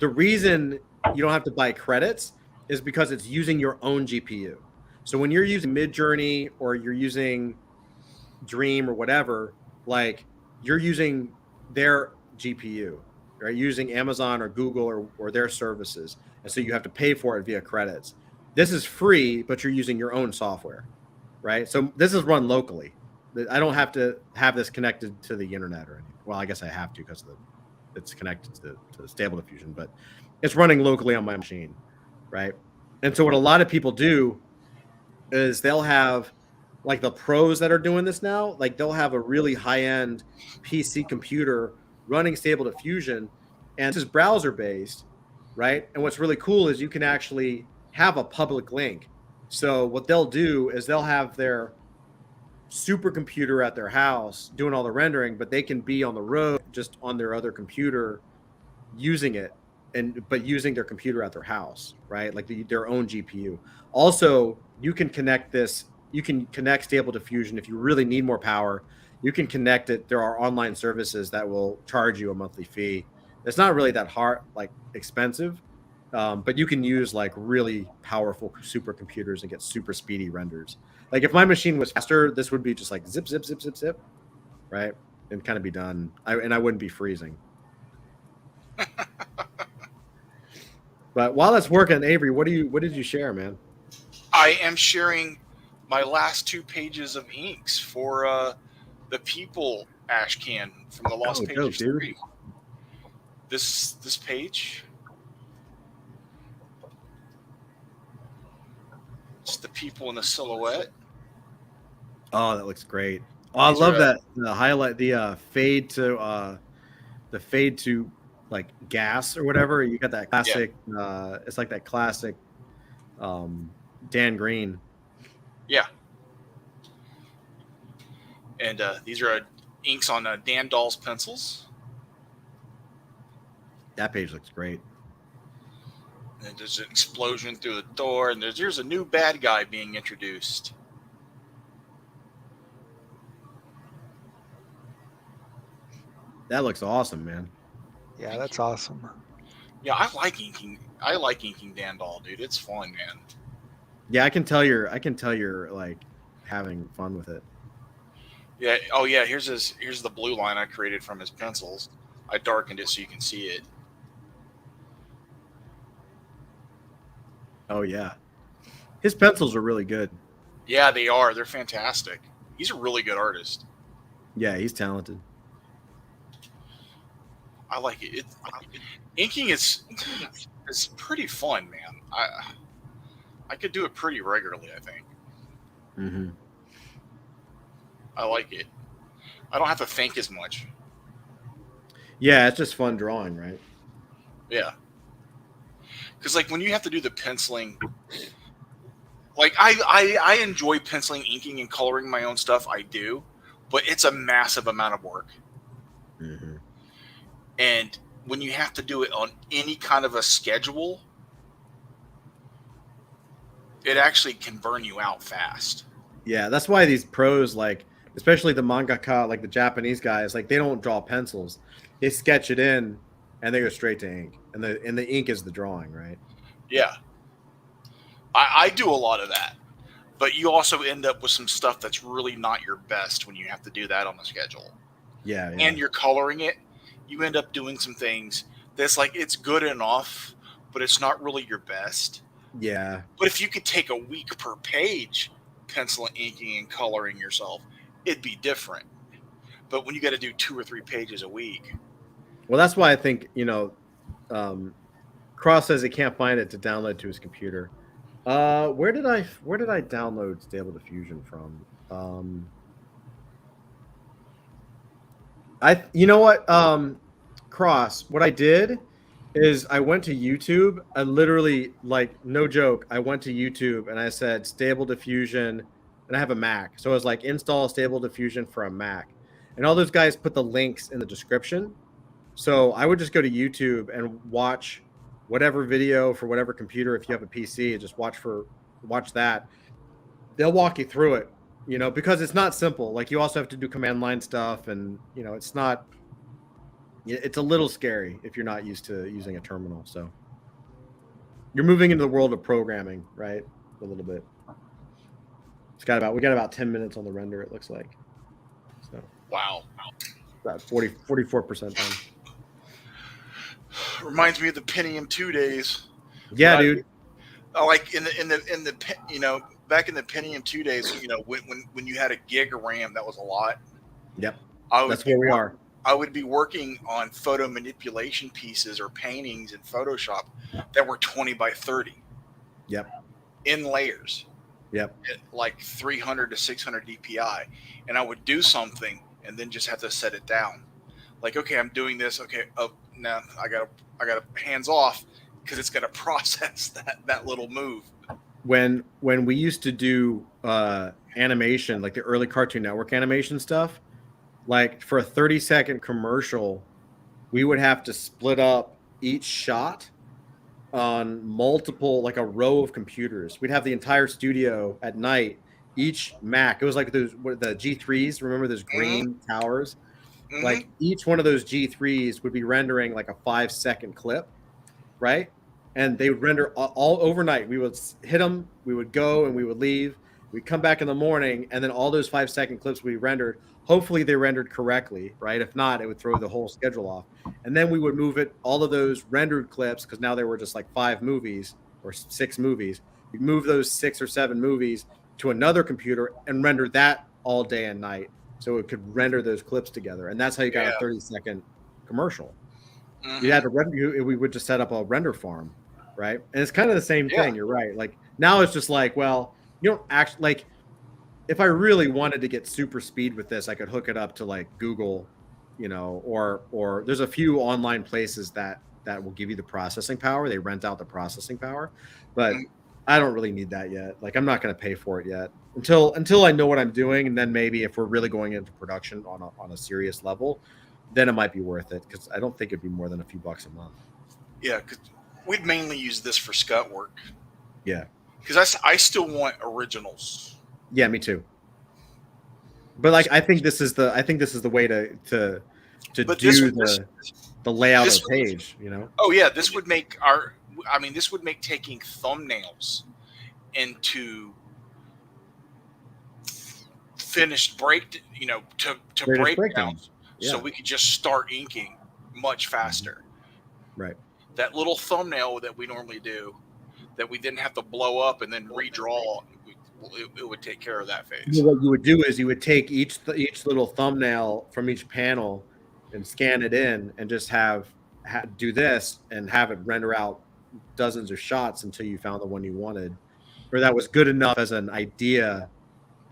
The reason you don't have to buy credits is because it's using your own GPU. So when you're using Midjourney or you're using Dream or whatever, you're using their GPU. Right, using Amazon or Google or their services, and so you have to pay for it via credits. This is free, but you're using your own software, right? So this is run locally. I don't have to have this connected to the internet or anything. Well, I guess I have to because it's connected to the Stable Diffusion, but it's running locally on my machine, right? And so what a lot of people do is they'll have the pros that are doing this now, they'll have a really high-end PC computer running Stable Diffusion, and this is browser based, right? And what's really cool is you can actually have a public link. So what they'll do is they'll have their supercomputer at their house doing all the rendering, but they can be on the road just on their other computer using it, but using their computer at their house, right? Their own GPU. Also, you can connect this. You can connect Stable Diffusion if you really need more power. You can connect it. There are online services that will charge you a monthly fee. It's not really that hard, expensive, but you can use really powerful supercomputers and get super speedy renders. If my machine was faster, this would be just zip, zip, zip, zip, zip, right? And kind of be done. And I wouldn't be freezing. But while that's working, Avery, what did you share, man? I am sharing my last 2 pages of inks for the People ash can from the Lost Pages 3. This page. It's the people in the silhouette. Oh, that looks great. Oh, I love that the highlight, the fade to gas or whatever. You got that classic. Yeah. It's that classic Dan Green. Yeah. And these are inks on Dan Dahl's pencils. That page looks great. And there's an explosion through the door, and there's a new bad guy being introduced. That looks awesome, man. Yeah, that's awesome. Yeah, I like inking. I like inking Dandal, dude. It's fun, man. Yeah, I can tell you're like having fun with it. Yeah. Oh yeah. Here's the blue line I created from his pencils. I darkened it so you can see it. Oh yeah, his pencils are really good. Yeah, they are. They're fantastic. He's a really good artist. Yeah, he's talented. I like it. Inking is pretty fun, man. I could do it pretty regularly, I think. Mm-hmm. I like it. I don't have to think as much. Yeah, it's just fun drawing, right? Yeah. Because like when you have to do the penciling, like I enjoy penciling, inking, and coloring my own stuff. I do, but it's a massive amount of work. Mm-hmm. And when you have to do it on any kind of a schedule, it actually can burn you out fast. Yeah, that's why these pros, like especially the mangaka, like the Japanese guys, like they don't draw pencils; they sketch it in, and they go straight to ink, and the ink is the drawing, right? Yeah, I do a lot of that, but you also end up with some stuff that's really not your best when you have to do that on the schedule. Yeah. And you're coloring it, you end up doing some things that's like it's good enough, but it's not really your best. Yeah. But if you could take a week per page pencil and inking and coloring yourself, it'd be different. But when you got to do 2 or 3 pages a week. Well, that's why I think, Cross says he can't find it to download to his computer. Where did I download Stable Diffusion from? You know what? Cross, what I did is I went to YouTube. I literally, like, no joke, I went to YouTube and I said Stable Diffusion, and I have a Mac. So I was like, install Stable Diffusion for a Mac. And all those guys put the links in the description. So I would just go to YouTube and watch whatever video for whatever computer. If you have a PC, just watch that. They'll walk you through it, because it's not simple. Like you also have to do command line stuff, and it's a little scary if you're not used to using a terminal. So you're moving into the world of programming, right? A little bit. We got about 10 minutes on the render, it looks like. So Wow. About 44% done. Reminds me of the Pentium 2 days. Yeah, dude. Like in the back in the Pentium 2 days, when you had a gig of RAM, that was a lot. Yep. That's where we are. I would be working on photo manipulation pieces or paintings in Photoshop that were 20 by 30. Yep. In layers. Yep. At like 300 to 600 DPI, and I would do something and then just have to set it down. Like, okay, I'm doing this. Okay, now I gotta hands off because it's gonna process that little move. When we used to do animation, like the early Cartoon Network animation stuff, like for a 30-second commercial, we would have to split up each shot on multiple, like a row of computers. We'd have the entire studio at night, each Mac. It was like the G3s. Remember those green towers? Mm-hmm. Like each one of those G3s would be rendering like a 5-second clip, right? And they would render all overnight. We would hit them, we would go, and we would leave. We'd come back in the morning, and then all those 5-second clips we rendered. Hopefully they rendered correctly, right? If not, it would throw the whole schedule off. And then we would move all of those rendered clips, because now there were just like 5 movies or 6 movies. We'd move those 6 or 7 movies to another computer and render that all day and night, so it could render those clips together. And that's how you got a 30-second commercial. Mm-hmm. You had to render. We would just set up a render farm, right? And it's kind of the same thing. You're right. Like now it's just like, well, you don't actually like. If I really wanted to get super speed with this, I could hook it up to like Google, or there's a few online places that will give you the processing power. They rent out the processing power, but I don't really need that yet. Like I'm not going to pay for it yet until I know what I'm doing, and then maybe if we're really going into production on a serious level, then it might be worth it, because I don't think it'd be more than a few bucks a month. Yeah, because we'd mainly use this for scut work. Yeah. Because I still want originals. Yeah, me too. But like, I think this is the way to But do the layout of this the page. You know. Oh yeah, this would make this would make taking thumbnails into finished break, to breakdowns, Yeah. so we could just start inking much faster. Right. That little thumbnail that we normally do, that we didn't have to blow up and then redraw, it would take care of that phase. What you would do is you would take each little thumbnail from each panel and scan it in, and just do this and have it render out dozens of shots until you found the one you wanted, or that was good enough as an idea,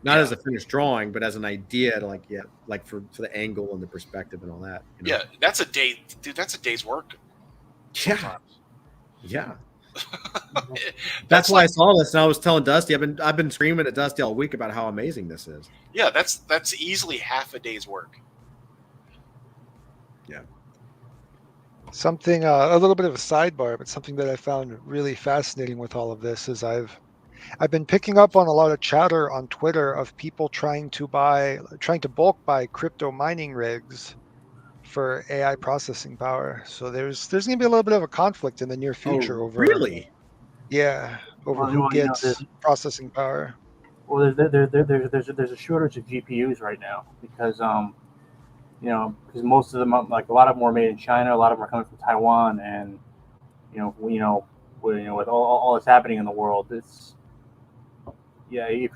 not as a finished drawing, but as an idea to like for the angle and the perspective and all that. You know? Yeah, that's a day, dude. That's a day's work. Yeah. Yeah. That's why I saw this, and I was telling Dusty, I've been screaming at Dusty all week about how amazing this is. Yeah, that's easily half a day's work. Yeah. Something a little bit of a sidebar, but something that I found really fascinating with all of this is I've been picking up on a lot of chatter on Twitter of people trying to bulk buy crypto mining rigs for AI processing power. So there's going to be a little bit of a conflict in the near future over really. Yeah, over who gets processing power. Well, there's a shortage of GPUs right now because because most of them, like a lot of them, were made in China. A lot of them are coming from Taiwan, and with all that's happening in the world, it's if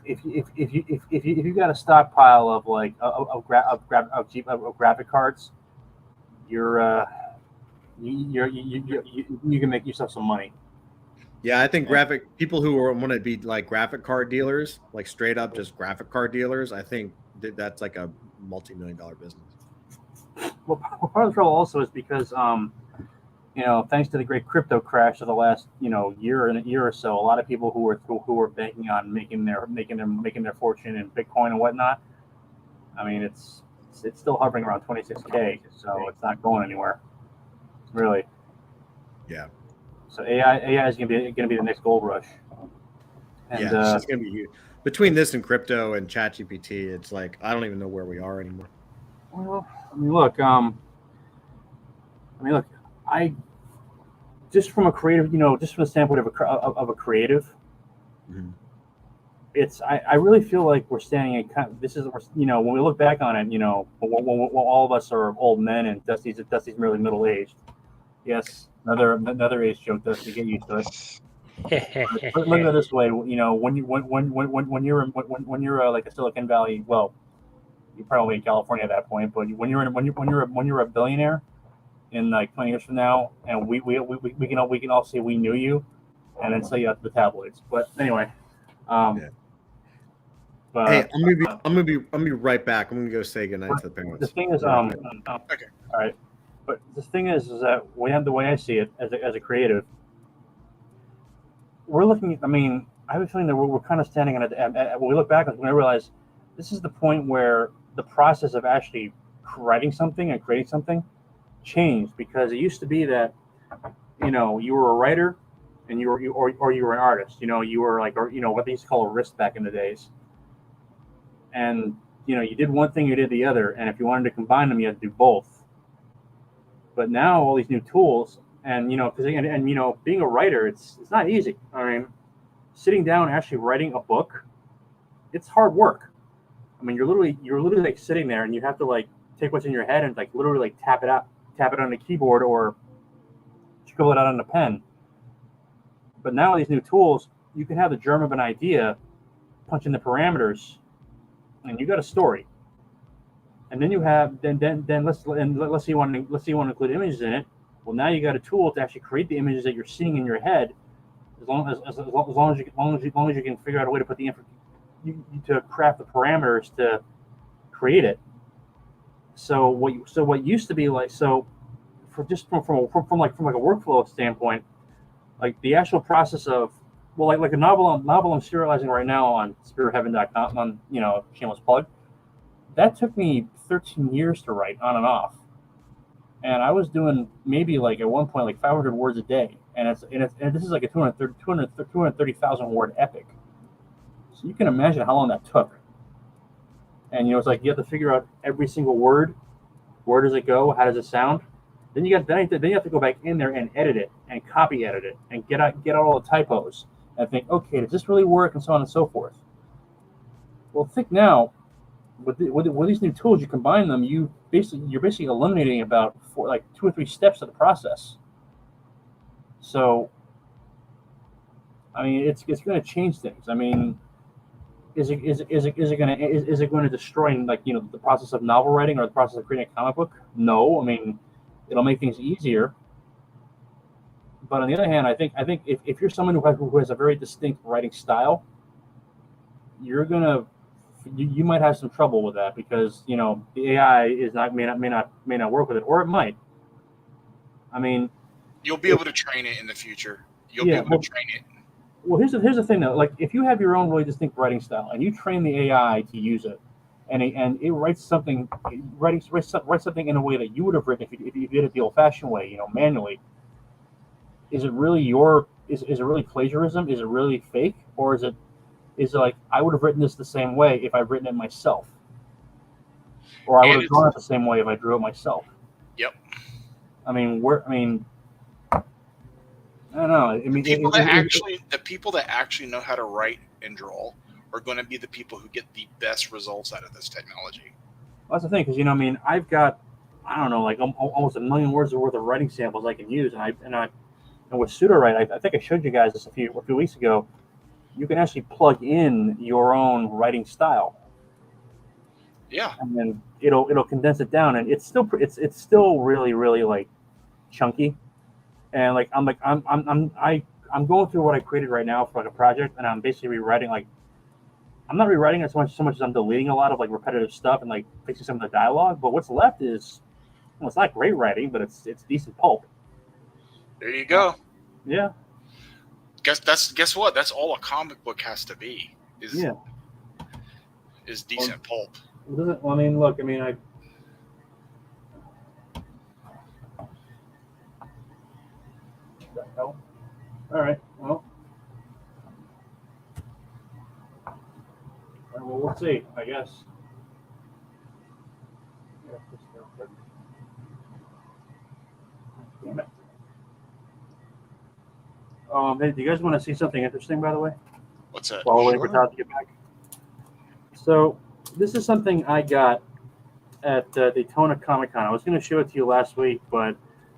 you got a stockpile of graphic cards, you can make yourself some money. Yeah, I think people who want to be like graphic card dealers, like straight up just graphic card dealers, I think that's like a multi-million-dollar business. Well, part of the trouble also is because thanks to the great crypto crash of the last year or so, a lot of people who were banking on making their fortune in Bitcoin and whatnot. I mean, it's still hovering around 26K, so it's not going anywhere, really. Yeah. So AI is going to be the next gold rush. And, it's just going to be huge. Between this and crypto and ChatGPT, it's like I don't even know where we are anymore. Well, I just from a creative, just from the standpoint of a creative, mm-hmm. I really feel like we're standing in when we look back on it, when all of us are old men and Dusty's merely middle aged. Yes, another age joke, Dusty. Get used to it. Look at it this way, when you're like a Silicon Valley, well, you're probably in California at that point, but when you're a billionaire in like 20 years from now, and we can all say we knew you, and then sell you out to the tabloids. But anyway, hey, I'm gonna be right back. I'm gonna go say goodnight to the parents. The thing is, okay, all right. But the thing is that the way I see it as a creative, we're looking at. I mean, I have a feeling that we're kind of standing on it. When we look back, when I realize this is the point where the process of actually writing something and creating something changed, because it used to be that you were a writer and you were an artist. You were like, what they used to call a wrist back in the days. And you did one thing, you did the other, and if you wanted to combine them, you had to do both. But now all these new tools, and being a writer, it's not easy. I mean, sitting down and actually writing a book, it's hard work. I mean, you're literally like sitting there, and you have to like take what's in your head and like literally like tap it on a keyboard or scribble it out on a pen. But now these new tools, you can have the germ of an idea, punch in the parameters, and you got a story. And then you have then let's say you want to include images in it. Well, now you got a tool to actually create the images that you're seeing in your head, as long as you can figure out a way to put to craft the parameters to create it. So what used to be like, so for just from a workflow standpoint, like the actual process of, well, like a novel I'm serializing right now on spiritheaven.com, on shameless plug. That took me 13 years to write on and off. And I was doing maybe like at one point like 500 words a day. and this is like a 230,000 word epic. So you can imagine how long that took. And it's like you have to figure out every single word. Where does it go? How does it sound? Then you have to go back in there and edit it and copy edit it and get out all the typos and think, okay, does this really work, and so on and so forth. Well, think now with these new tools, you combine them, you're basically eliminating about 2 or 3 steps of the process. So, I mean, it's going to change things. I mean, is it going to destroy the process of novel writing or the process of creating a comic book? No. I mean, it'll make things easier. But on the other hand, I think if you're someone who has a very distinct writing style, you might have some trouble with that, because the AI may not work with it, or it might. I mean, you'll be able to train it in the future. You'll be able to train it. Well, here's the thing though. Like, if you have your own really distinct writing style and you train the AI to use it, and it writes something in a way that you would have written if you did it the old-fashioned way, manually. Is it really is it really plagiarism? Is it really fake, or is it like, I would have written this the same way if I'd written it myself, or I would have drawn it the same way if I drew it myself? Yep. I mean, I don't know. I mean, the people that actually know how to write and draw are going to be the people who get the best results out of this technology. Well, that's the thing, because I've got, I don't know, like almost 1 million words worth of writing samples I can use, and with pseudo-write, I think I showed you guys this a few weeks ago. You can actually plug in your own writing style. Yeah. And then it'll condense it down, and it's still really, really like chunky. And like I'm going through what I created right now for like a project, and I'm basically rewriting. Like, I'm not rewriting it so much as I'm deleting a lot of like repetitive stuff and like fixing some of the dialogue. But what's left is, it's not great writing, but it's decent pulp. There you go. Yeah. Guess what? That's all a comic book has to be. Is decent pulp. Well, I mean, look. I mean, all right. Well, we'll see, I guess. Damn it. Hey, do you guys want to see something interesting, by the way? What's that? While we're waiting for Todd to get back. So, this is something I got at Daytona Comic Con. I was going to show it to you last week, but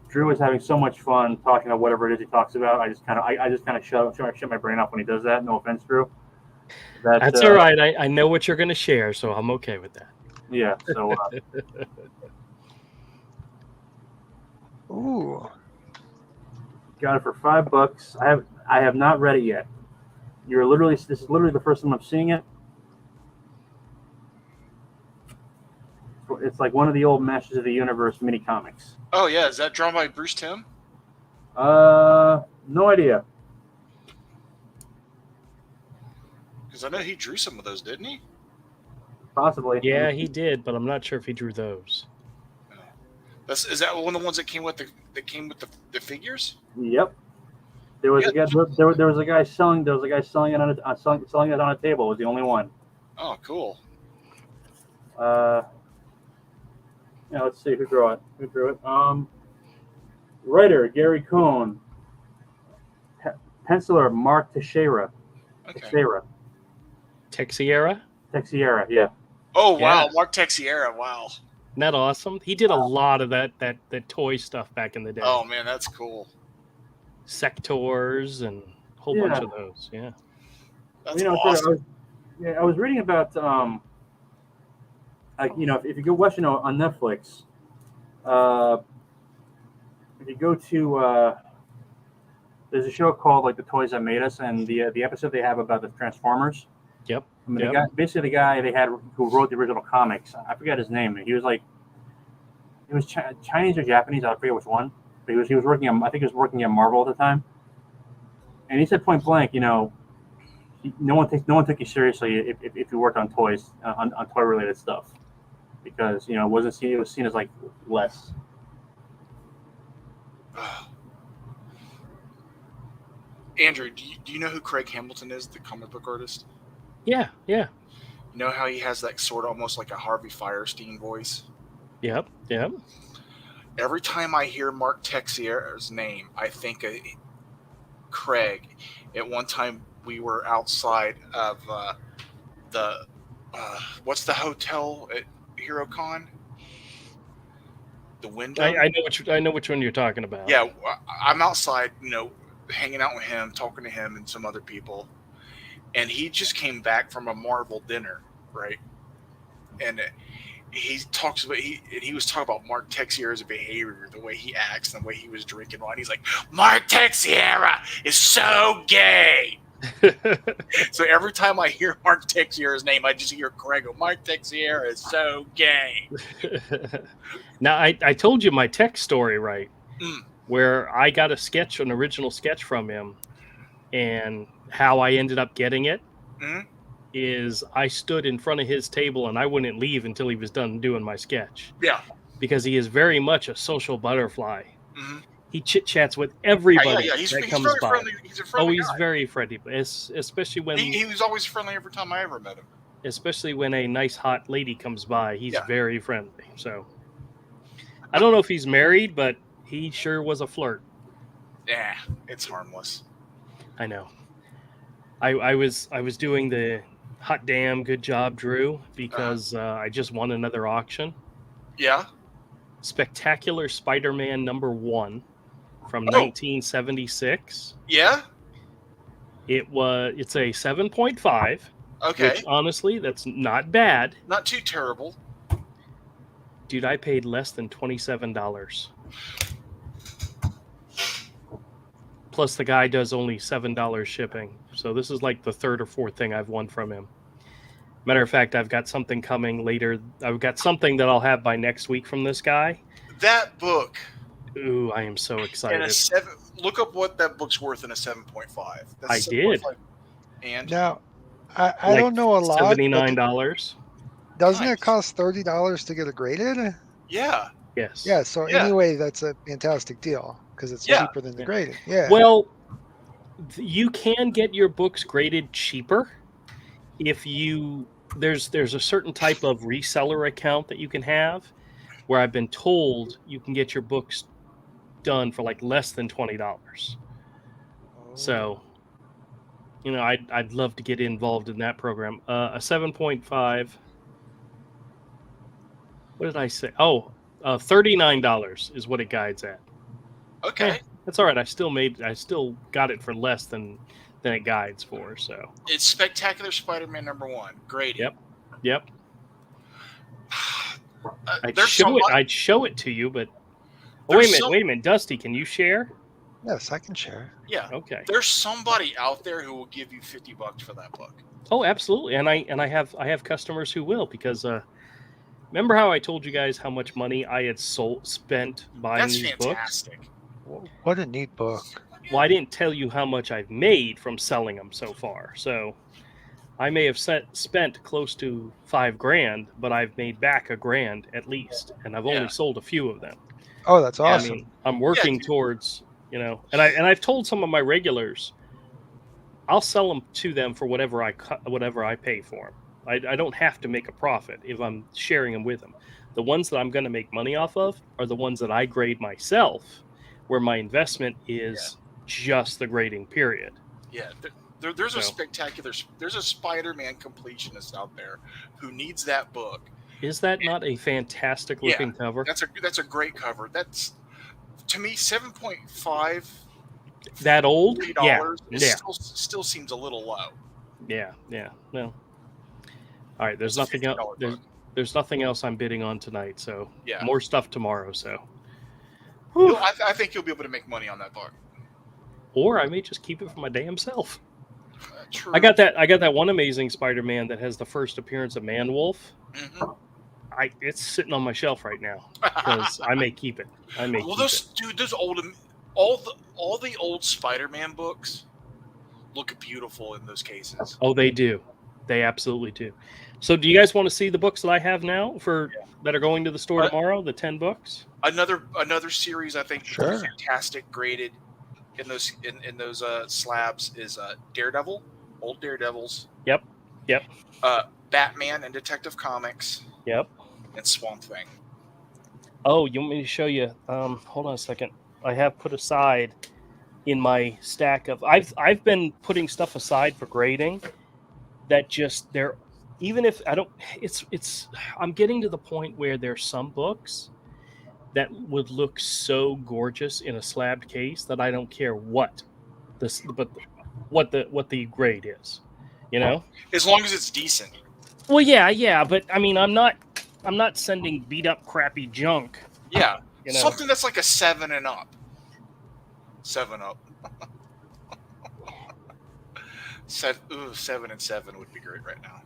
Drew was having so much fun talking about whatever it is he talks about. I just kind of shut my brain off when he does that. No offense, Drew. That's all right. I know what you're going to share, so I'm okay with that. Yeah. So. Ooh. Got it for $5. I have not read it yet. This is literally the first time I'm seeing it. It's like one of the old Masters of the Universe mini comics. Oh yeah, is that drawn by Bruce Timm? No idea. Because I know he drew some of those, didn't he? Possibly. Yeah, he did, but I'm not sure if he drew those. Is that one of the ones that came with the figures? Yep. There was a guy selling it on a table. It was the only one. Oh, cool. Yeah, let's see who drew it. Writer Gary Cohn. Penciler Mark Teixeira. Okay. Texiera, yeah. Oh wow, yeah. Mark Teixeira, wow. Isn't that awesome? He did a lot of that toy stuff back in the day. Oh man, that's cool. Sectors and a whole bunch of those. Yeah. That's awesome. I was reading about if you go watching on Netflix, if you go to there's a show called like The Toys That Made Us, and the episode they have about the Transformers. Yep. I mean, the guy they had who wrote the original comics, I forget his name. He was Chinese or Japanese, I forget which one. But he was working on, I think he was working at Marvel at the time. And he said point blank, no one took you seriously if you worked on toys, on toy related stuff, because it was seen as like less. Andrew, do you know who Craig Hamilton is, the comic book artist? Yeah. You know how he has that sort of almost like a Harvey Firestein voice? Yep. Every time I hear Mark Texier's name, I think of Craig. At one time, we were outside of the what's the hotel at HeroCon? The window. I know which one you're talking about. Yeah, I'm outside, hanging out with him, talking to him and some other people, and he just came back from a Marvel dinner, right? And he talks about he was talking about Mark Texier's behavior, the way he acts, and the way he was drinking wine. He's like, Mark Texiera is so gay. So every time I hear Mark Texier's name, I just hear Craig go, Mark Texiera is so gay. Now, I told you my tech story, right? Where I got an original sketch from him, and how I ended up getting it is I stood in front of his table and I wouldn't leave until he was done doing my sketch. Yeah. Because he is very much a social butterfly. He chit-chats with everybody that comes by. Friendly. He's a friendly he's guy. very friendly, especially when... He was always friendly every time I ever met him. Especially when a nice, hot lady comes by. He's very friendly. So, I don't know if he's married, but he sure was a flirt. Yeah, it's harmless. I know. I was doing the hot damn good job, Drew, because I just won another auction. Yeah. Spectacular Spider-Man #1 from 1976. Yeah. It's a 7.5. Okay. Which honestly, that's not bad. Not too terrible. Dude, I paid less than $27. Plus the guy does only $7 shipping. So this is like the third or fourth thing I've won from him. Matter of fact, I've got something coming later. I've got something that I'll have by next week from this guy. That book. Ooh, I am so excited. Look up what that book's worth in a 7.5. I did. And now, I don't know a lot. $79. Doesn't it cost $30 to get it graded? Yeah. Yes. Yeah. So anyway, that's a fantastic deal because it's cheaper than the graded. Yeah. Well, you can get your books graded cheaper if there's a certain type of reseller account that you can have, where I've been told you can get your books done for like less than $20. So, I'd love to get involved in that program. A 7.5. What did I say? Oh, $39 is what it guides at. Okay. That's all right. I still got it for less than it guides for. So it's Spectacular Spider-Man #1. Great. Yep. I'd show it to you, but wait a minute, Dusty, can you share? Yes, I can share. Yeah. Okay. There's somebody out there who will give you $50 for that book. Oh, absolutely. And I have customers who will, because remember how I told you guys how much money I had spent buying these books? That's fantastic. What a neat book. Well, I didn't tell you how much I've made from selling them so far. So I may have spent close to $5,000, but I've made back $1,000 at least, and I've only sold a few of them. Oh, that's awesome. I mean, I'm working towards, and I've told some of my regulars, I'll sell them to them for whatever I pay for them. I don't have to make a profit if I'm sharing them with them. The ones that I'm going to make money off of are the ones that I grade myself, where my investment is just the grading period. Yeah. There's a Spider-Man completionist out there who needs that book. Is that not a fantastic looking cover? That's a great cover. That's, to me, 7.5. That old? Still seems a little low. Yeah. Well, all right. There's nothing else. There's nothing else I'm bidding on tonight. So more stuff tomorrow. So I think you'll be able to make money on that book. Or I may just keep it for my damn self. True. I got that one Amazing Spider-Man that has the first appearance of Man-Wolf. Mm-hmm. It's sitting on my shelf right now because I may keep it. Those all the old Spider-Man books look beautiful in those cases. Oh, they do. They absolutely do. So, do you guys want to see the books that I have now that are going to the store tomorrow? The 10 books. Another series I think is fantastic graded in those slabs is Daredevil, old Daredevils. Yep. Batman and Detective Comics. Yep. And Swamp Thing. Oh, you want me to show you? Hold on a second. I have put aside in my stack of. I've been putting stuff aside for grading. That just they're even if I don't. It's. I'm getting to the point where there's some books that would look so gorgeous in a slabbed case that I don't care what what the grade is. You know, as long as it's decent. Well, yeah, but I mean, I'm not sending beat up, crappy junk. Yeah, you know? Something that's like a 7 and up. 7 up. 7 and 7 would be great right now.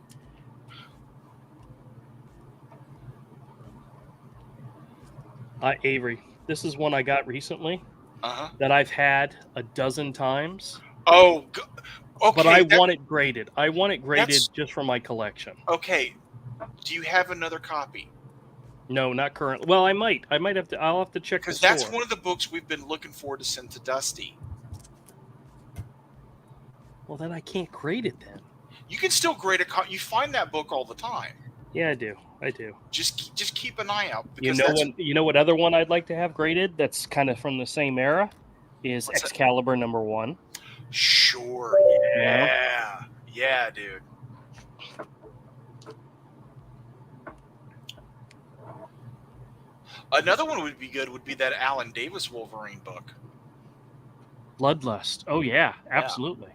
Avery, this is one I got recently that I've had a dozen times. Oh, okay. But I want it graded. I want it graded just for my collection. Okay. Do you have another copy? No, not currently. Well, I might. Have to. I'll have to check. Because that's one of the books we've been looking for to send to Dusty. Well, then I can't grade it. Then you can still grade a copy. You find that book all the time. Yeah, I do. Just keep an eye out. You know what other one I'd like to have graded? That's kind of from the same era. Is Excalibur #1. Sure. Yeah, dude. Another one would be that Alan Davis Wolverine book. Bloodlust. Oh yeah, absolutely.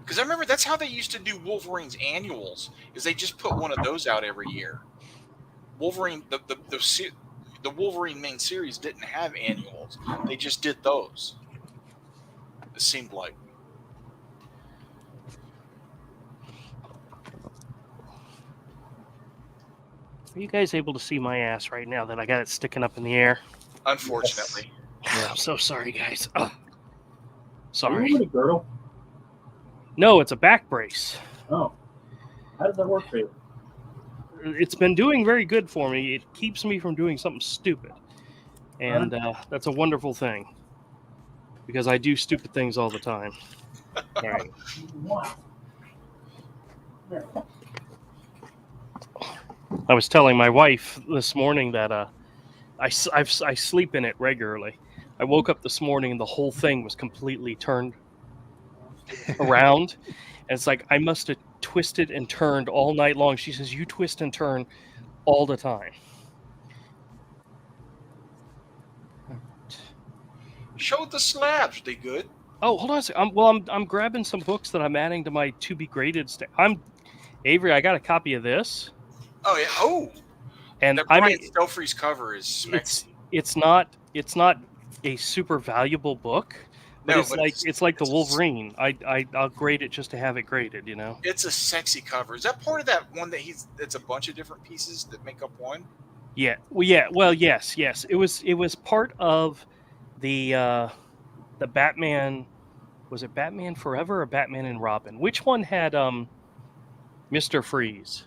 Because I remember that's how they used to do Wolverine's annuals. Is they just put one of those out every year. Wolverine, the Wolverine main series didn't have annuals. They just did those. It seemed like. Are you guys able to see my ass right now that I got it sticking up in the air? Unfortunately. Yeah, I'm so sorry, guys. Oh. Sorry. Are you a girdle? No, it's a back brace. Oh. How does that work for you? It's been doing very good for me. It keeps me from doing something stupid. And that's a wonderful thing. Because I do stupid things all the time. All right. I was telling my wife this morning that I sleep in it regularly. I woke up this morning and the whole thing was completely turned around. And it's like I must have twisted and turned all night long. She says, you twist and turn all the time. Show the slabs. Are they good? Oh, hold on a second. I'm grabbing some books that I'm adding to my to be graded stack. Avery, I got a copy of this. Oh yeah. Oh. And I mean, Stelfree's cover is it's not a super valuable book. But it's like the Wolverine. I'll grade it just to have it graded, you know. It's a sexy cover. Is that part of that one that it's a bunch of different pieces that make up one? Yeah. Well, yes. It was part of the Batman. Was it Batman Forever or Batman and Robin? Which one had Mr. Freeze?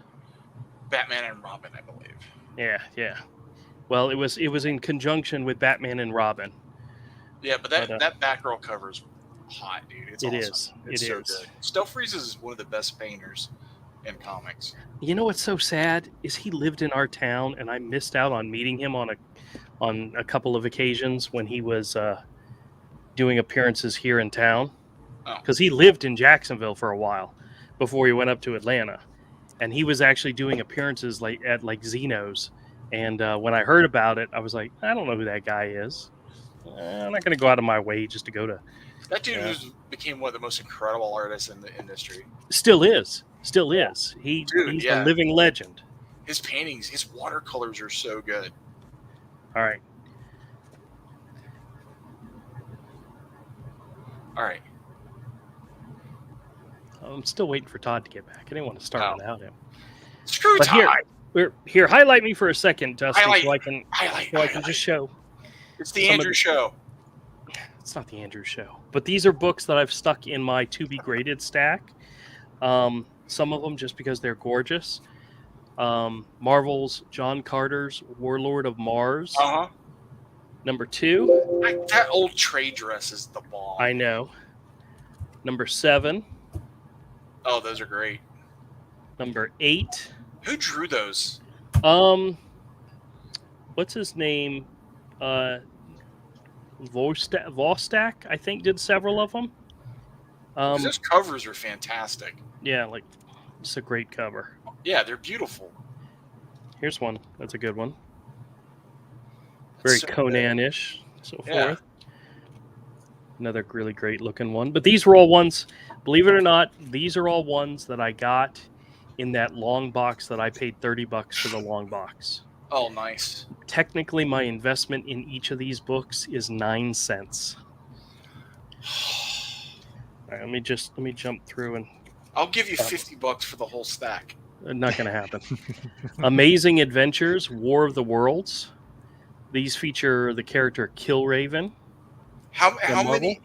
Batman and Robin, I believe. Yeah. Well, it was in conjunction with Batman and Robin. Yeah, but that Batgirl cover is hot, dude. It's awesome. It's so good. Stelfreeze is one of the best painters in comics. You know what's so sad is he lived in our town, and I missed out on meeting him on a couple of occasions when he was doing appearances here in town. Because he lived in Jacksonville for a while before he went up to Atlanta, and he was actually doing appearances at Zeno's. And when I heard about it, I was like, I don't know who that guy is. I'm not going to go out of my way just to go to. That dude became one of the most incredible artists in the industry. Still is. He's a living legend. His paintings, his watercolors are so good. All right. I'm still waiting for Todd to get back. I didn't want to start without him. Screw Todd. Here, highlight me for a second, Dusty, so I can just show. It's the Andrew Show. It's not the Andrew Show. But these are books that I've stuck in my to-be-graded stack. Some of them just because they're gorgeous. Marvel's John Carter's Warlord of Mars. Number 2. That old trade dress is the bomb. I know. Number 7. Oh, those are great. Number 8. Who drew those? What's his name? Vostak, I think, did several of them. 'Cause those covers are fantastic. Yeah, like it's a great cover. Yeah, they're beautiful. Here's one. That's a good one. Very so Conan-ish, so Yeah. forth. Another really great looking one. But these were all ones, believe it or not, these are all ones that I got in that long box that I paid $30 for the long box. Oh, nice. Technically, my investment in each of these books is 9 cents. All right, let me jump through and I'll give you $50 for the whole stack. not going to happen. Amazing Adventures, War of the Worlds. These feature the character Killraven. How Marvel? many?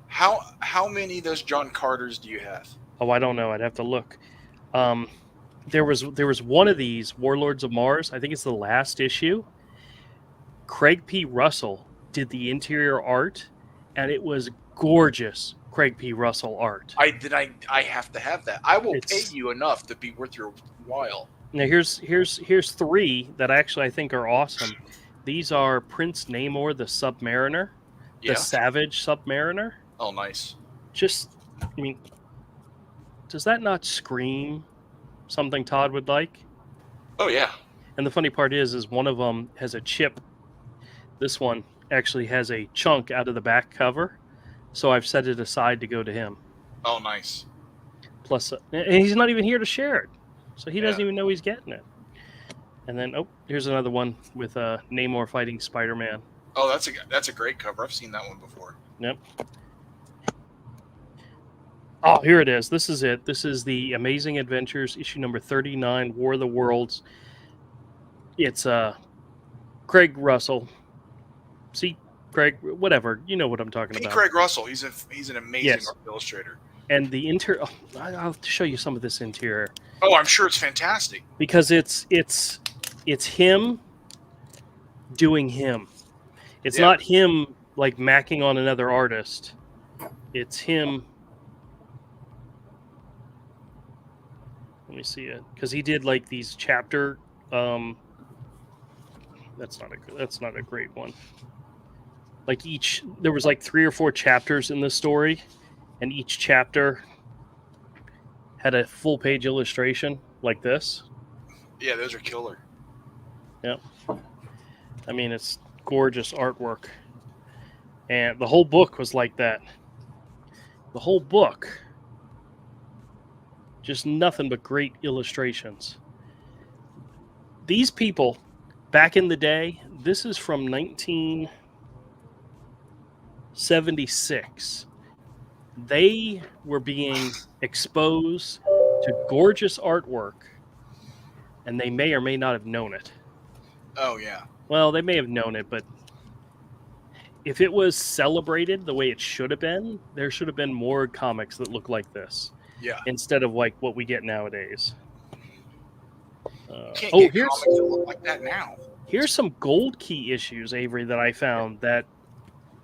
How many of those John Carters do you have? Oh, I don't know. I'd have to look. There was one of these Warlords of Mars. I think it's the last issue. Craig P. Russell did the interior art, and it was gorgeous. Craig P. Russell art. I have to have that. I will It's- pay you enough to be worth your while. Now here's 3 that actually I think are awesome. These are Prince Namor the Submariner, Yeah. the Savage Submariner. Oh, nice. Just, I mean, does that not scream something Todd would like? Oh yeah. And the funny part is one of them has a chip. This one actually has a chunk out of the back cover, so I've set it aside to go to him. Oh, nice. Plus, and he's not even here to share it, so he doesn't Yeah. even know he's getting it. And then, here's another one with Namor fighting Spider-Man. Oh, that's a great cover. I've seen that one before. Yep. Oh, here it is. This is it. This is the Amazing Adventures, issue number 39, War of the Worlds. It's Craig Russell. See, Craig, whatever. You know what I'm talking P. about. Craig Russell. He's an amazing Yes. art illustrator. And the interior. I'll show you some of this interior Oh, I'm sure it's fantastic. because it's him doing him. It's Yeah. not him like macking on another artist. It's him. Let me see it because he did like these chapter. That's not a great one. Like there was like 3 or 4 chapters in the story, and each chapter had a full page illustration like this. Yeah, those are killer. Yep. I mean, it's gorgeous artwork, and the whole book was like that. The whole book. Just nothing but great illustrations. These people, back in the day, this is from 1976. They were being exposed to gorgeous artwork, and they may or may not have known it. Oh yeah. Well, they may have known it, but if it was celebrated the way it should have been, there should have been more comics that look like this. Yeah. Instead of like what we get nowadays. Can't get here's comics that look like that now. here's some gold key issues, Avery, that I found that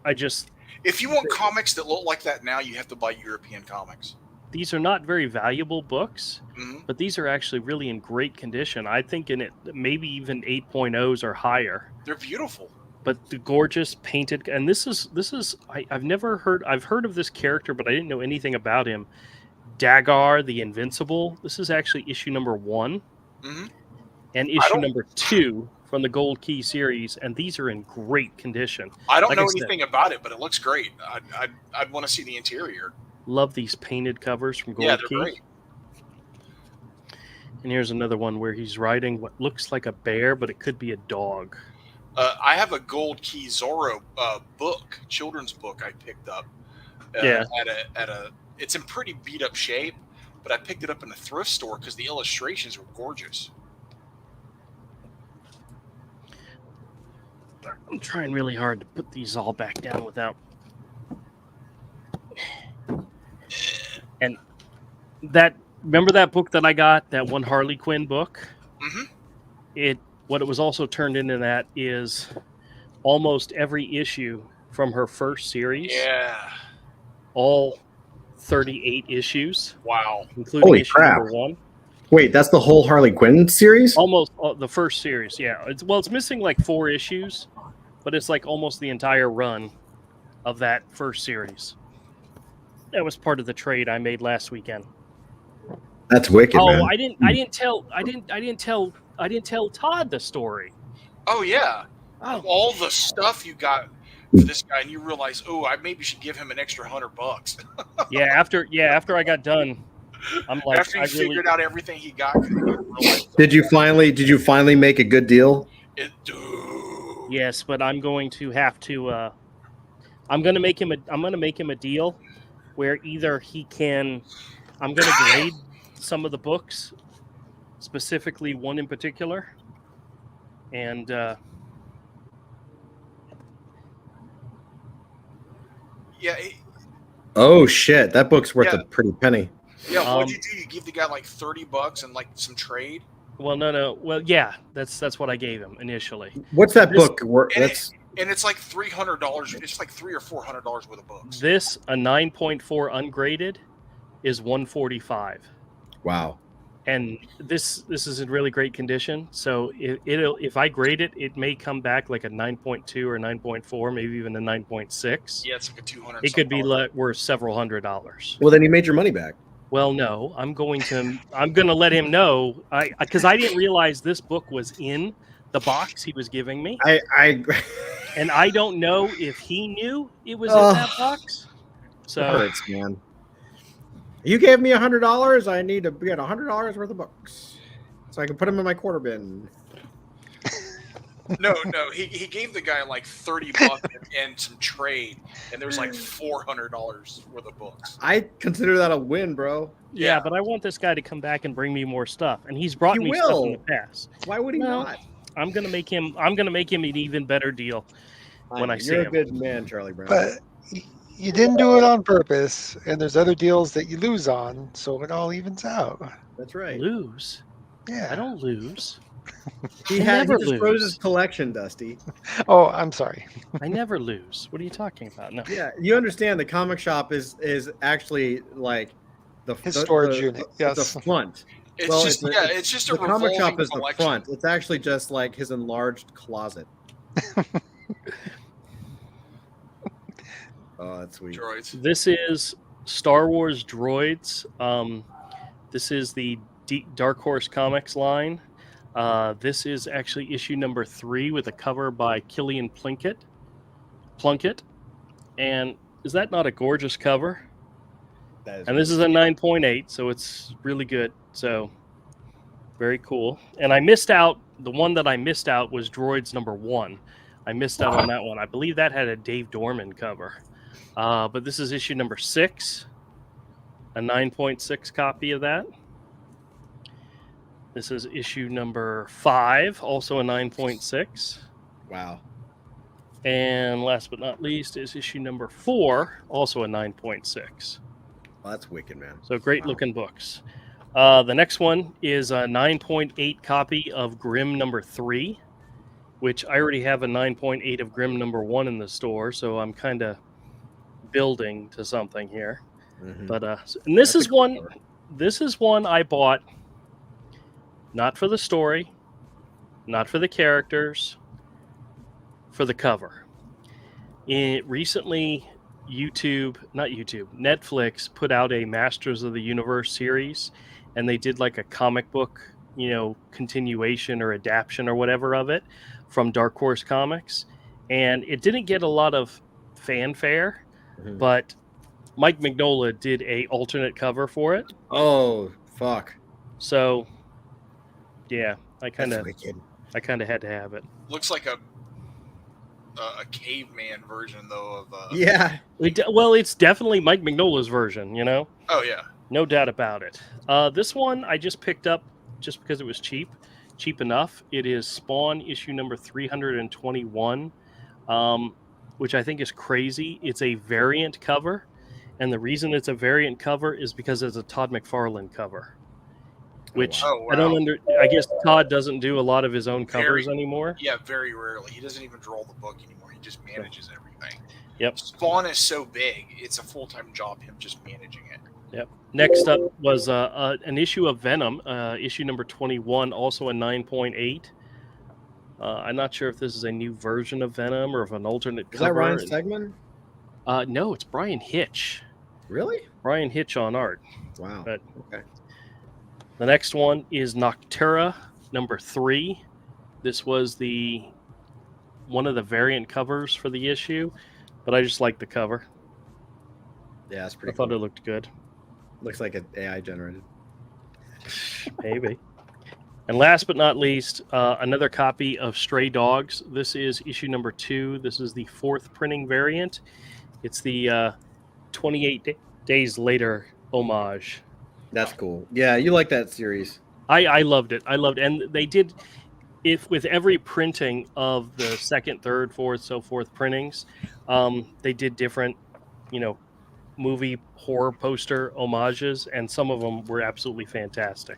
I just If you want comics that look like that now, you have to buy European comics. these are not very valuable books, Hmm. but these are actually really in great condition. I think in it maybe even 8.0s or higher. They're beautiful. But the gorgeous painted, and this is I've heard of this character, but I didn't know anything about him. Dagar the Invincible. This is actually issue number 1 Hmm. and issue number 2 from the Gold Key series, and these are in great condition. I don't Like know I said- anything about it, but it looks great. I'd want to see the interior. Love these painted covers from Gold Yeah, Key. they're great. And here's another one where he's riding what looks like a bear, but it could be a dog. I have a Gold Key Zorro book, children's book I picked up. Yeah. At a, it's in pretty beat up shape, but I picked it up in a thrift store because the illustrations were gorgeous. I'm trying really hard to put these all back down without. And remember that book that I got, that one Harley Quinn book? Hmm. What it was also turned into that is almost every issue from her first series. Yeah. All 38 issues, Wow. including Holy issue crap. number 1. Wait, that's the whole Harley Quinn series? Almost the first series, yeah. It's missing like 4 issues, but it's like almost the entire run of that first series. That was part of the trade I made last weekend. That's wicked, man. I didn't tell Todd the story. Oh yeah. Oh. All the stuff you got for this guy, and you realize, I maybe should give him an extra $100. Yeah, after I got done, I'm like, After you figured out everything he got. Did you finally make a good deal? Yes, but I'm going to have to. I'm going to make him a deal where either he can. I'm going to grade some of the books, specifically one in particular, and. Yeah. Oh shit, that book's worth a pretty penny. Yeah, what'd you do? You give the guy like $30 and like some trade? Well, no. Well, yeah, that's what I gave him initially. What's that book worth? And it's like $300. It's like $300 or $400 worth of books. This, a 9.4 ungraded, is $145. Wow. And this is in really great condition. So if I grade it, it may come back like a 9.2 or 9.4, maybe even a 9.6. Yeah, it's like a $200. It could be worth several $100. Well, then you made your money back. Well, no, I'm going to let him know, because I didn't realize this book was in the box he was giving me. And I don't know if he knew it was in that box. So it hurts, man. You gave me $100. I need to get $100 worth of books so I can put them in my quarter bin. No, he gave the guy like $30 and some trade, and there's like $400 worth of books. I consider that a win, bro. Yeah, but I want this guy to come back and bring me more stuff, and he's brought me stuff in the past. Why would he not? I'm gonna make him an even better deal when I see him. You're a good man, Charlie Brown. But you didn't do it on purpose, and there's other deals that you lose on, so it all evens out. That's right. Lose? Yeah. I don't lose. He just froze his collection, Dusty. Oh, I'm sorry. I never lose. What are you talking about? No. Yeah, you understand the comic shop is actually like his storage unit. Yes, the front. It's just a comic shop is collection. the front. It's actually just like his enlarged closet. Oh, that's sweet. Droids. This is Star Wars Droids. This is the Dark Horse Comics line. This is actually issue number 3 with a cover by Killian Plunkett. And is that not a gorgeous cover? And this is a 9.8, so it's really good. So very cool. And I missed out. The one that I missed out was Droids number 1. I missed out on that one. I believe that had a Dave Dorman cover. But this is issue number 6, a 9.6 copy of that. This is issue number 5, also a 9.6. Wow. And last but not least is issue number 4, also a 9.6. Well, that's wicked, man. So great looking books. The next one is a 9.8 copy of Grimm number 3, which I already have a 9.8 of Grimm number 1 in the store, so I'm kind of building to something here. Mm-hmm. But and this is one cover. This is one I bought not for the story, not for the characters, for the cover. Recently Netflix put out a Masters of the Universe series, and they did like a comic book, continuation or adaptation or whatever of it from Dark Horse Comics. And it didn't get a lot of fanfare, but Mike Mignola did a alternate cover for it. Oh, fuck. So, yeah, I kind of had to have it. Looks like a caveman version, though, of... Yeah. Well, it's definitely Mike Mignola's version, Oh, yeah. No doubt about it. This one I just picked up just because it was cheap enough. It is Spawn issue number 321, which I think is crazy. It's a variant cover, and the reason it's a variant cover is because it's a Todd McFarlane cover. which wow. I don't I guess Todd doesn't do a lot of his own covers anymore. Yeah, very rarely. He doesn't even draw the book anymore. He just manages everything. Yep. Spawn is so big; it's a full-time job. Him just managing it. Yep. Next up was an issue of Venom, issue number 21, also a 9.8. I'm not sure if this is a new version of Venom or if an alternate Is cover. that Ryan Stegman? No, it's Brian Hitch. Really? Brian Hitch on art. Wow. But okay. The next one is Noctera number 3. This was one of the variant covers for the issue, but I just like the cover. Yeah, it's pretty. I thought it looked good. Looks like an AI generated. Maybe. And last but not least, another copy of Stray Dogs. This is issue number 2. This is the 4th printing variant. It's the 28 days later homage. That's cool. Yeah, you like that series. I loved it. And they did, if with every printing of the 2nd, 3rd, 4th, so forth printings, they did different, movie horror poster homages, and some of them were absolutely fantastic.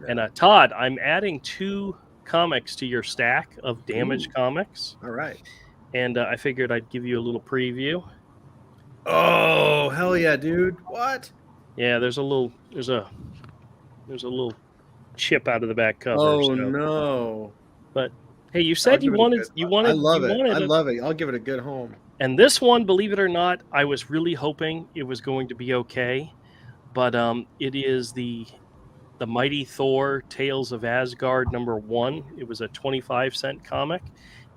Yeah. And Todd, I'm adding 2 comics to your stack of damaged comics. All right. And I figured I'd give you a little preview. Oh, hell yeah, dude. What? Yeah, there's a little chip out of the back cover. Oh no. But hey, you said you wanted. I love it. I love it. I'll give it a good home. And this one, believe it or not, I was really hoping it was going to be okay, but it is the Mighty Thor Tales of Asgard number 1. It was a 25-cent comic.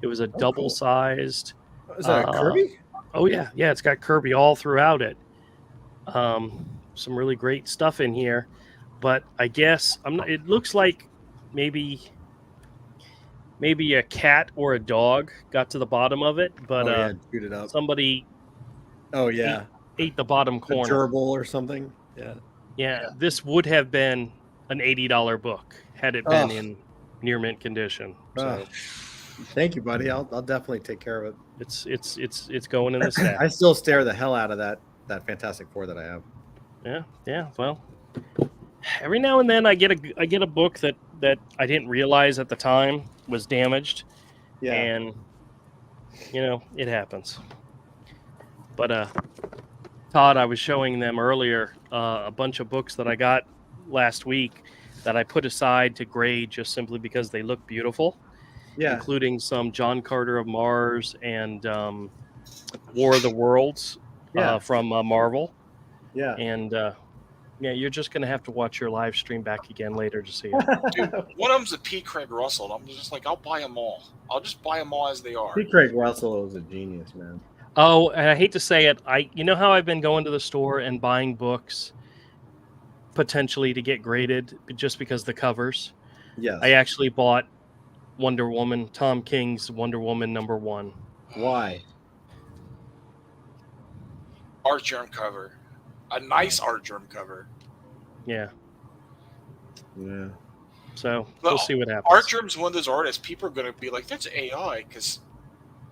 It was a double-sized. Cool. Is that a Kirby? Oh yeah, it's got Kirby all throughout it. Some really great stuff in here, but I guess it looks like maybe a cat or a dog got to the bottom of it, but chewed it up. Somebody ate the bottom corner. A gerbil or something. Yeah. This would have been an $80 book had it been in near mint condition. So. Thank you, buddy. I'll definitely take care of it. It's going in the stack. I still stare the hell out of that Fantastic Four that I have. Yeah. Well, every now and then I get a book that I didn't realize at the time was damaged. Yeah. And it happens. But Todd, I was showing them earlier a bunch of books that I got last week that I put aside to grade just simply because they look beautiful. Yeah. Including some John Carter of Mars and War of the Worlds from Marvel. Yeah. And you're just going to have to watch your live stream back again later to see it. Dude, one of them's a P. Craig Russell. I'm just like, I'll buy them all. I'll just buy them all as they are. P. Craig Russell is a genius, man. Oh, and I hate to say it. You know how I've been going to the store and buying books potentially to get graded just because the covers? Yes. I actually bought Wonder Woman, Tom King's Wonder Woman number 1. Why? Art germ cover. A nice art germ cover. Yeah. Yeah. So we'll see what happens. Art germ's one of those artists. People are going to be like, that's AI, because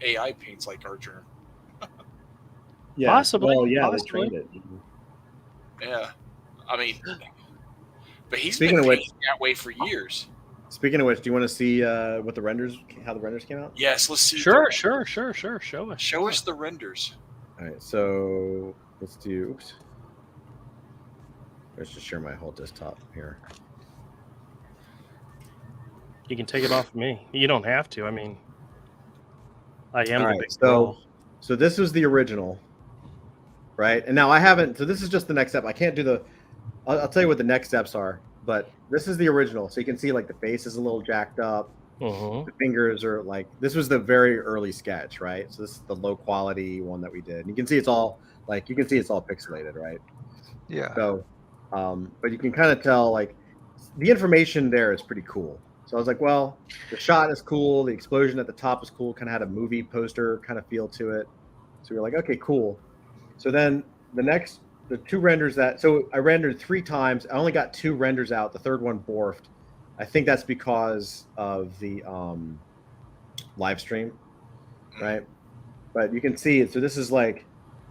AI paints like art germ. Yeah. Possibly. Well, yeah, possibly. they trained it. Yeah. I mean, but he's been painting that way for years. Speaking of which, do you want to see how the renders came out? Yes, let's see. Sure. Show us. Show us the renders. All right, so let's do. Oops. Let's just share my whole desktop here. You can take it off of me. You don't have to. I mean, I am all the right, big girl. So this was the original, right? And now I haven't. So this is just the next step. I can't do the. I'll tell you what the next steps are. But this is the original, so you can see like the face is a little jacked up. The fingers are like, this was the very early sketch, right? So this is the low quality one that we did. And you can see it's all pixelated, right? Yeah. So, but you can kind of tell like the information there is pretty cool. So I was like, well, the shot is cool. The explosion at the top is cool. Kind of had a movie poster kind of feel to it. So we were like, okay, cool. So then the 2 renders so I rendered 3 times. I only got 2 renders out. The third one borfed. I think that's because of the live stream, right? But you can see it. So this is like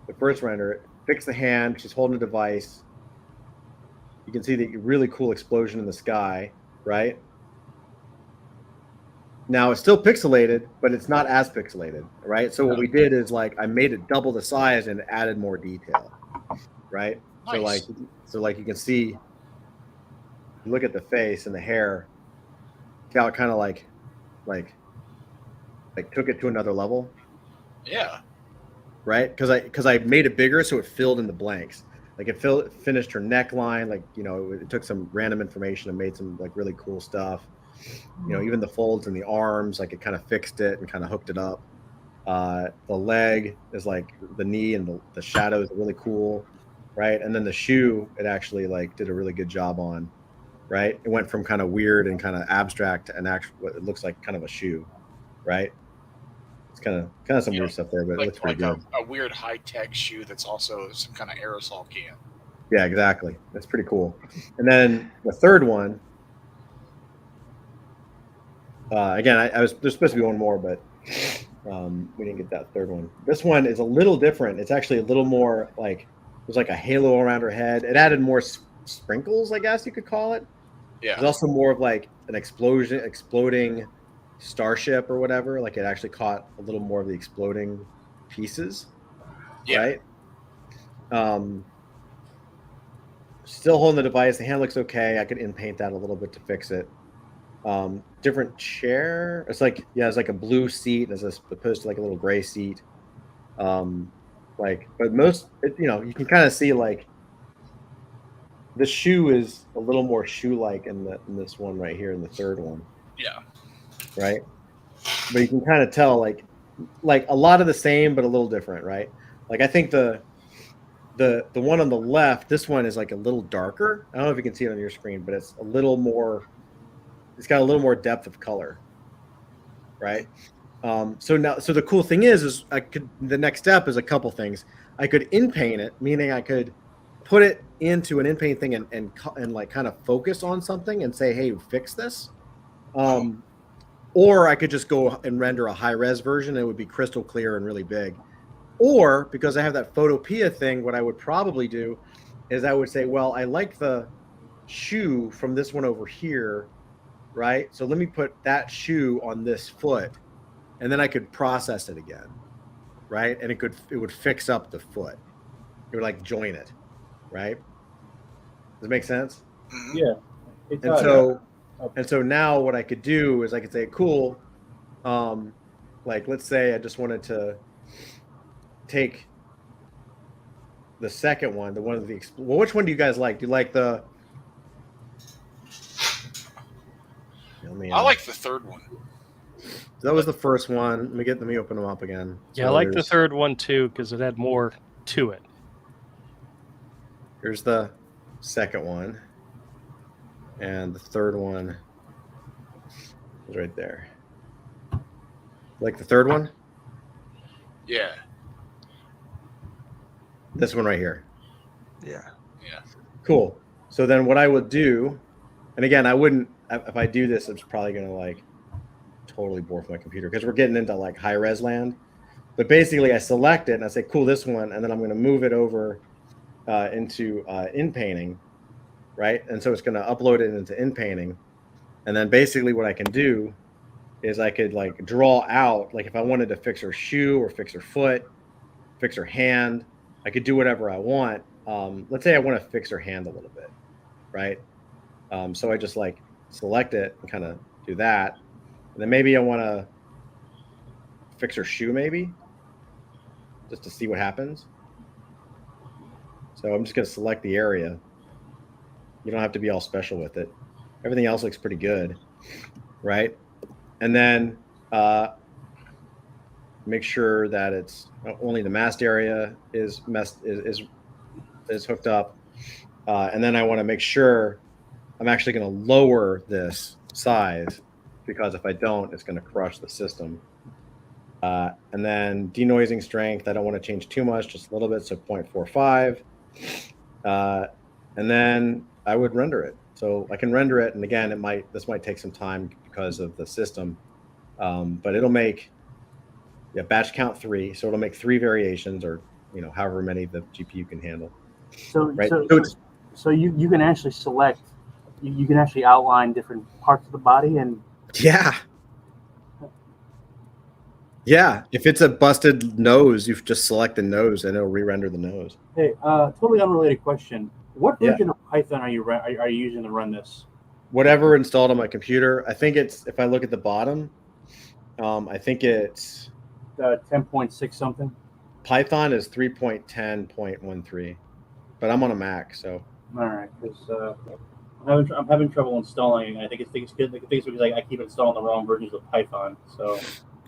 the first render. Fix the hand. She's holding a device. you can see the really cool explosion in the sky, right? Now it's still pixelated, but it's not as pixelated, right? So what we did is like I made it double the size and added more detail, right? Nice. So like you can see, look at the face and the hair, see how it kind of like took it to another level, Yeah. right? Because I made it bigger so it filled in the blanks. Like it finished her neckline, like, you know, it took some random information and made some like really cool stuff. You know, even the folds in the arms, like it kind of fixed it and kind of hooked it up. The leg is like the knee and the shadows are really cool, right? And then the shoe, it actually like did a really good job on, right? It went from kind of weird and kind of abstract to an actual, what it looks like kind of a shoe, right? It's kind of some weird stuff there, but it looks pretty good. A weird high-tech shoe that's also some kind of aerosol can. Yeah, exactly. That's pretty cool. And then the third one, again, there's supposed to be one more, but we didn't get that third one. This one is a little different. It's actually a little more like there's like a halo around her head. It added more sprinkles, I guess you could call it. Yeah. There's also more of like an exploding starship or whatever. Like it actually caught a little more of the exploding pieces. Yeah. Right. Still holding the device. The hand looks okay. I could in-paint that a little bit to fix it. Different chair. It's like, yeah, it's like a blue seat as opposed to like a little gray seat. But most, you know, you can kind of see like the shoe is a little more shoe-like in this one right here in the third one. Yeah. Right. But you can kind of tell like a lot of the same, but a little different, right? Like I think the one on the left, this one is like a little darker. I don't know if you can see it on your screen, but it's a little more. It's got a little more depth of color, right? So the cool thing is the next step is a couple things. I could in-paint it, meaning I could put it into an in-paint thing and like kind of focus on something and say, hey, fix this. Or I could just go and render a high-res version. And it would be crystal clear and really big. Or because I have that photopia thing, what I would probably do is I would say, well, I like the shoe from this one over here, right? So let me put that shoe on this foot, and then I could process it again, right? And it would fix up the foot. It would like join it, right? Does it make sense? Yeah. And so now what I could do is I could say, cool, like let's say I just wanted to take the second one, the one of the well, which one do you guys like? Do you like the? I like the third one. That was the first one. Let me open them up again. Yeah, I like the third one too because it had more to it. Here's the second one, and the third one is right there. Like the third one? Yeah. This one right here. Yeah. Yeah. Cool. So then what I would do, and again, I wouldn't, if I do this, it's probably going to like totally bore my computer because we're getting into like high res land. But basically I select it and I say, cool, this one. And then I'm going to move it over into in-painting, right? And so it's going to upload it into in-painting. And then basically what I can do is I could like draw out, like if I wanted to fix her shoe or fix her foot, fix her hand, I could do whatever I want. Let's say I want to fix her hand a little bit, right? So I just like select it and kind of do that. And then maybe I want to fix her shoe maybe, just to see what happens. So I'm just going to select the area. You don't have to be all special with it. Everything else looks pretty good, right? And then make sure that it's only the masked area is hooked up. And then I want to make sure I'm actually going to lower this size because if I don't, it's going to crush the system. And then denoising strength, I don't want to change too much, just a little bit, so 0.45. And then I would render it. So I can render it, and again, this might take some time because of the system, but it'll make batch count 3, so it'll make 3 variations, or however many the GPU can handle. So, right? so So you can actually select, you can actually outline different parts of the body and. Yeah. Yeah, if it's a busted nose, you just select the nose and it'll re-render the nose. Hey, totally unrelated question. What Yeah. version of Python are you using to run this? Whatever installed on my computer. I think it's, if I look at the bottom, I think it's 10.6 something. Python is 3.10.13, but I'm on a Mac, so. All right, because I'm having trouble installing. I think it's good. I think it's because I keep installing the wrong versions of Python. So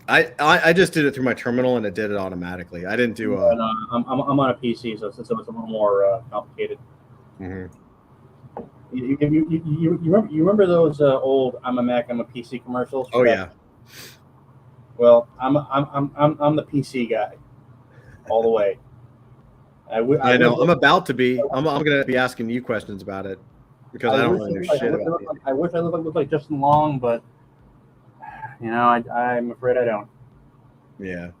I just did it through my terminal and it did it automatically. I didn't do I'm on a PC, so it's a little more complicated. Mm-hmm. You remember those old "I'm a Mac, I'm a PC" commercials? Oh yeah. Well, I'm the PC guy, all the way. I know. I'm about to be. I'm going to be asking you questions about it because I don't really know shit about it. I wish I looked like Justin Long, but you know, I'm afraid I don't. Yeah.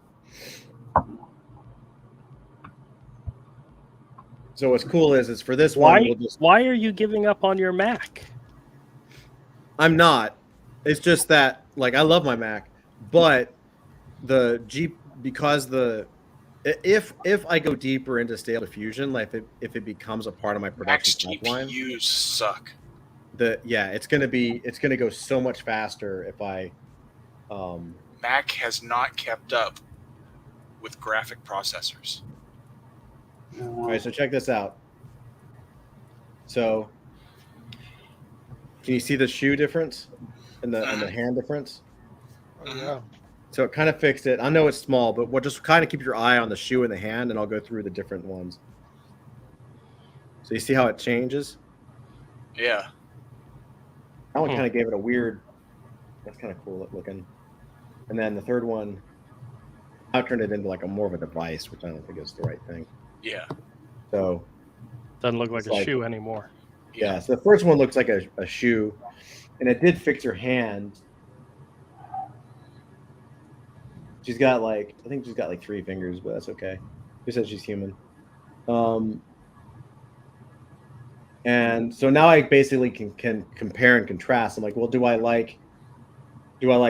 So what's cool is for this one, we'll just. Why are you giving up on your Mac? I'm not. It's just that, like, I love my Mac, but because if I go deeper into Stable Diffusion, like if it becomes a part of my production pipeline, GPUs suck. It's gonna go so much faster if I. Mac has not kept up with graphic processors. All right, so check this out. So, can you see the shoe difference and the hand difference? Oh, yeah. So it kind of fixed it. I know it's small, but we'll just kind of keep your eye on the shoe and the hand, and I'll go through the different ones. So you see how it changes? Yeah. That one kind of gave it a weird. That's kind of cool looking. And then the third one, I turned it into like more of a device, which I don't think is the right thing. Yeah. So doesn't look like a shoe anymore. Yeah. So the first one looks like a shoe, and it did fix her hand. I think she's got like 3 fingers, but that's okay. She says she's human. And so now I basically can compare and contrast. I'm like, well, do I like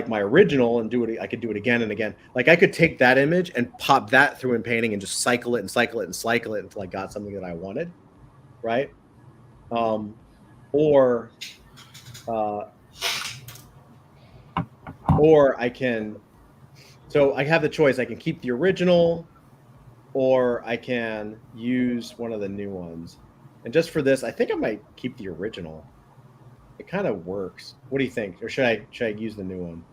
my original and do it? I could do it again and again. Like I could take that image and pop that through in painting and just cycle it and cycle it and cycle it until I got something that I wanted, right? Or I can. So I have the choice. I can keep the original, or I can use one of the new ones. And just for this, I think I might keep the original. It kind of works. What do you think? Or should I use the new one?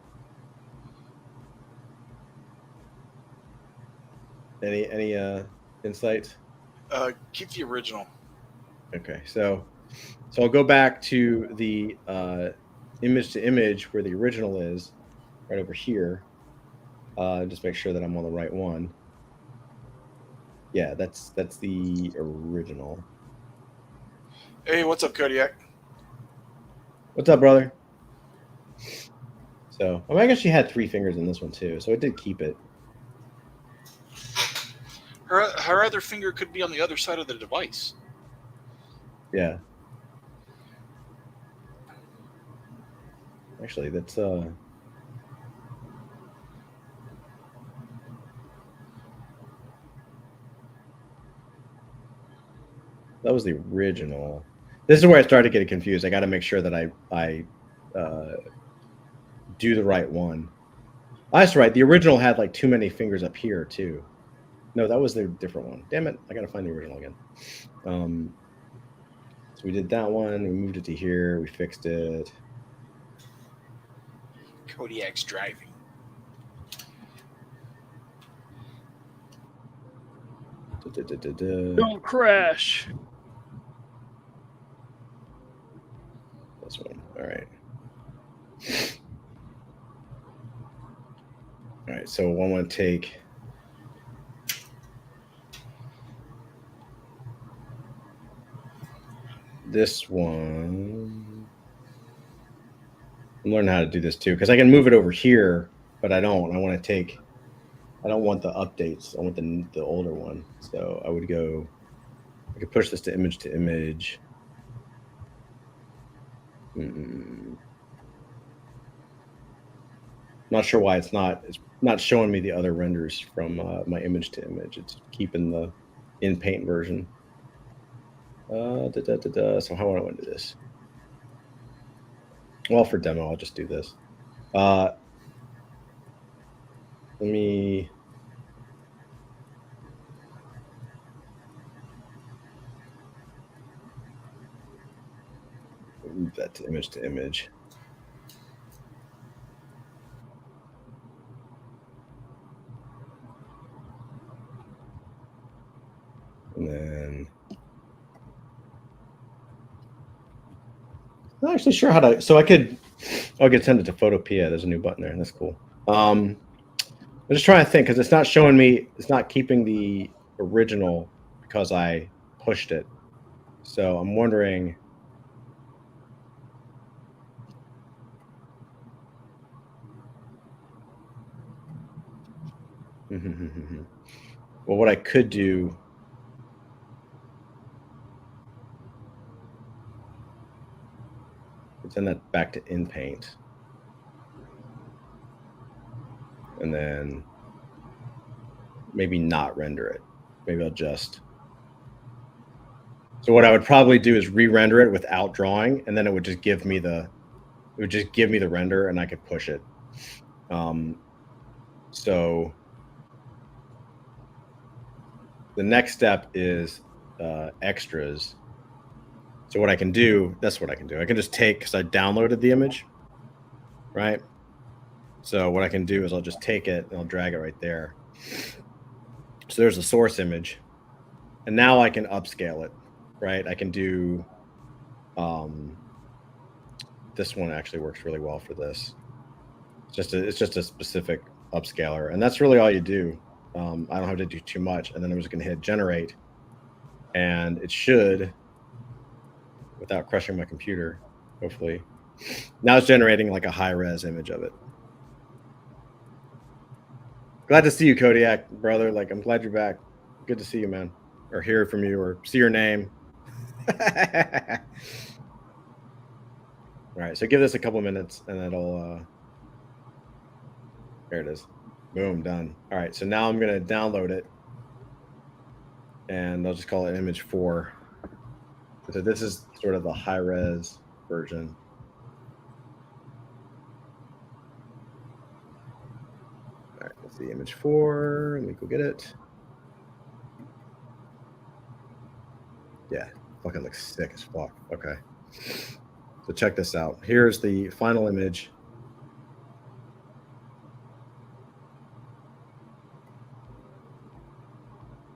Any insights? Keep the original. Okay, so I'll go back to the image to image where the original is, right over here. Just make sure that I'm on the right one. Yeah, that's the original. Hey, what's up, Kodiak? What's up, brother? So, I guess she had 3 fingers in this one too, so it did keep it. Her other finger could be on the other side of the device. Yeah. Actually, that's that was the original. This is where I started getting confused. I got to make sure that I do the right one. That's right. The original had like too many fingers up here too. No, that was the different one. Damn it! I got to find the original again. So we did that one. We moved it to here. We fixed it. Kodiak's driving. Don't crash. This one. All right. All right. So I want to take. This one. I'm learning how to do this too, because I can move it over here, but I don't. I want the updates. I want the older one. So I could push this to image, Not sure why it's not showing me the other renders from my image to image. It's keeping the in paint version. So how do I want to do this? Well, for demo, I'll just do this. Let me move that to image. And then I'm not actually sure how to. So I could send it to Photopea. There's a new button there. That's cool. I'm just trying to think because it's not showing me. It's not keeping the original because I pushed it. So I'm wondering. Well, what I could do. Send that back to in paint. And then maybe not render it. Maybe I'll just. So what I would probably do is re-render it without drawing, and then it would just give me the render, and I could push it. So the next step is extras. So what I can do, that's what I can do. I can just take, because I downloaded the image, right? So what I can do is I'll just take it and I'll drag it right there. So there's the source image. And now I can upscale it, right? I can do, this one actually works really well for this. It's just a specific upscaler. And that's really all you do. I don't have to do too much. And then I'm just going to hit generate. And it should, without crushing my computer, hopefully. Now it's generating like a high-res image of it. Glad to see you, Kodiak, brother. Like, I'm glad you're back. Good to see you, man. Or hear from you, or see your name. All right, so give this a couple minutes, and it'll... there it is. Boom, done. All right, so now I'm going to download it, and I'll just call it image 4. So this is sort of the high-res version. All right, let's see, image 4. Let me go get it. Yeah, fucking looks sick as fuck. Okay. So check this out. Here's the final image.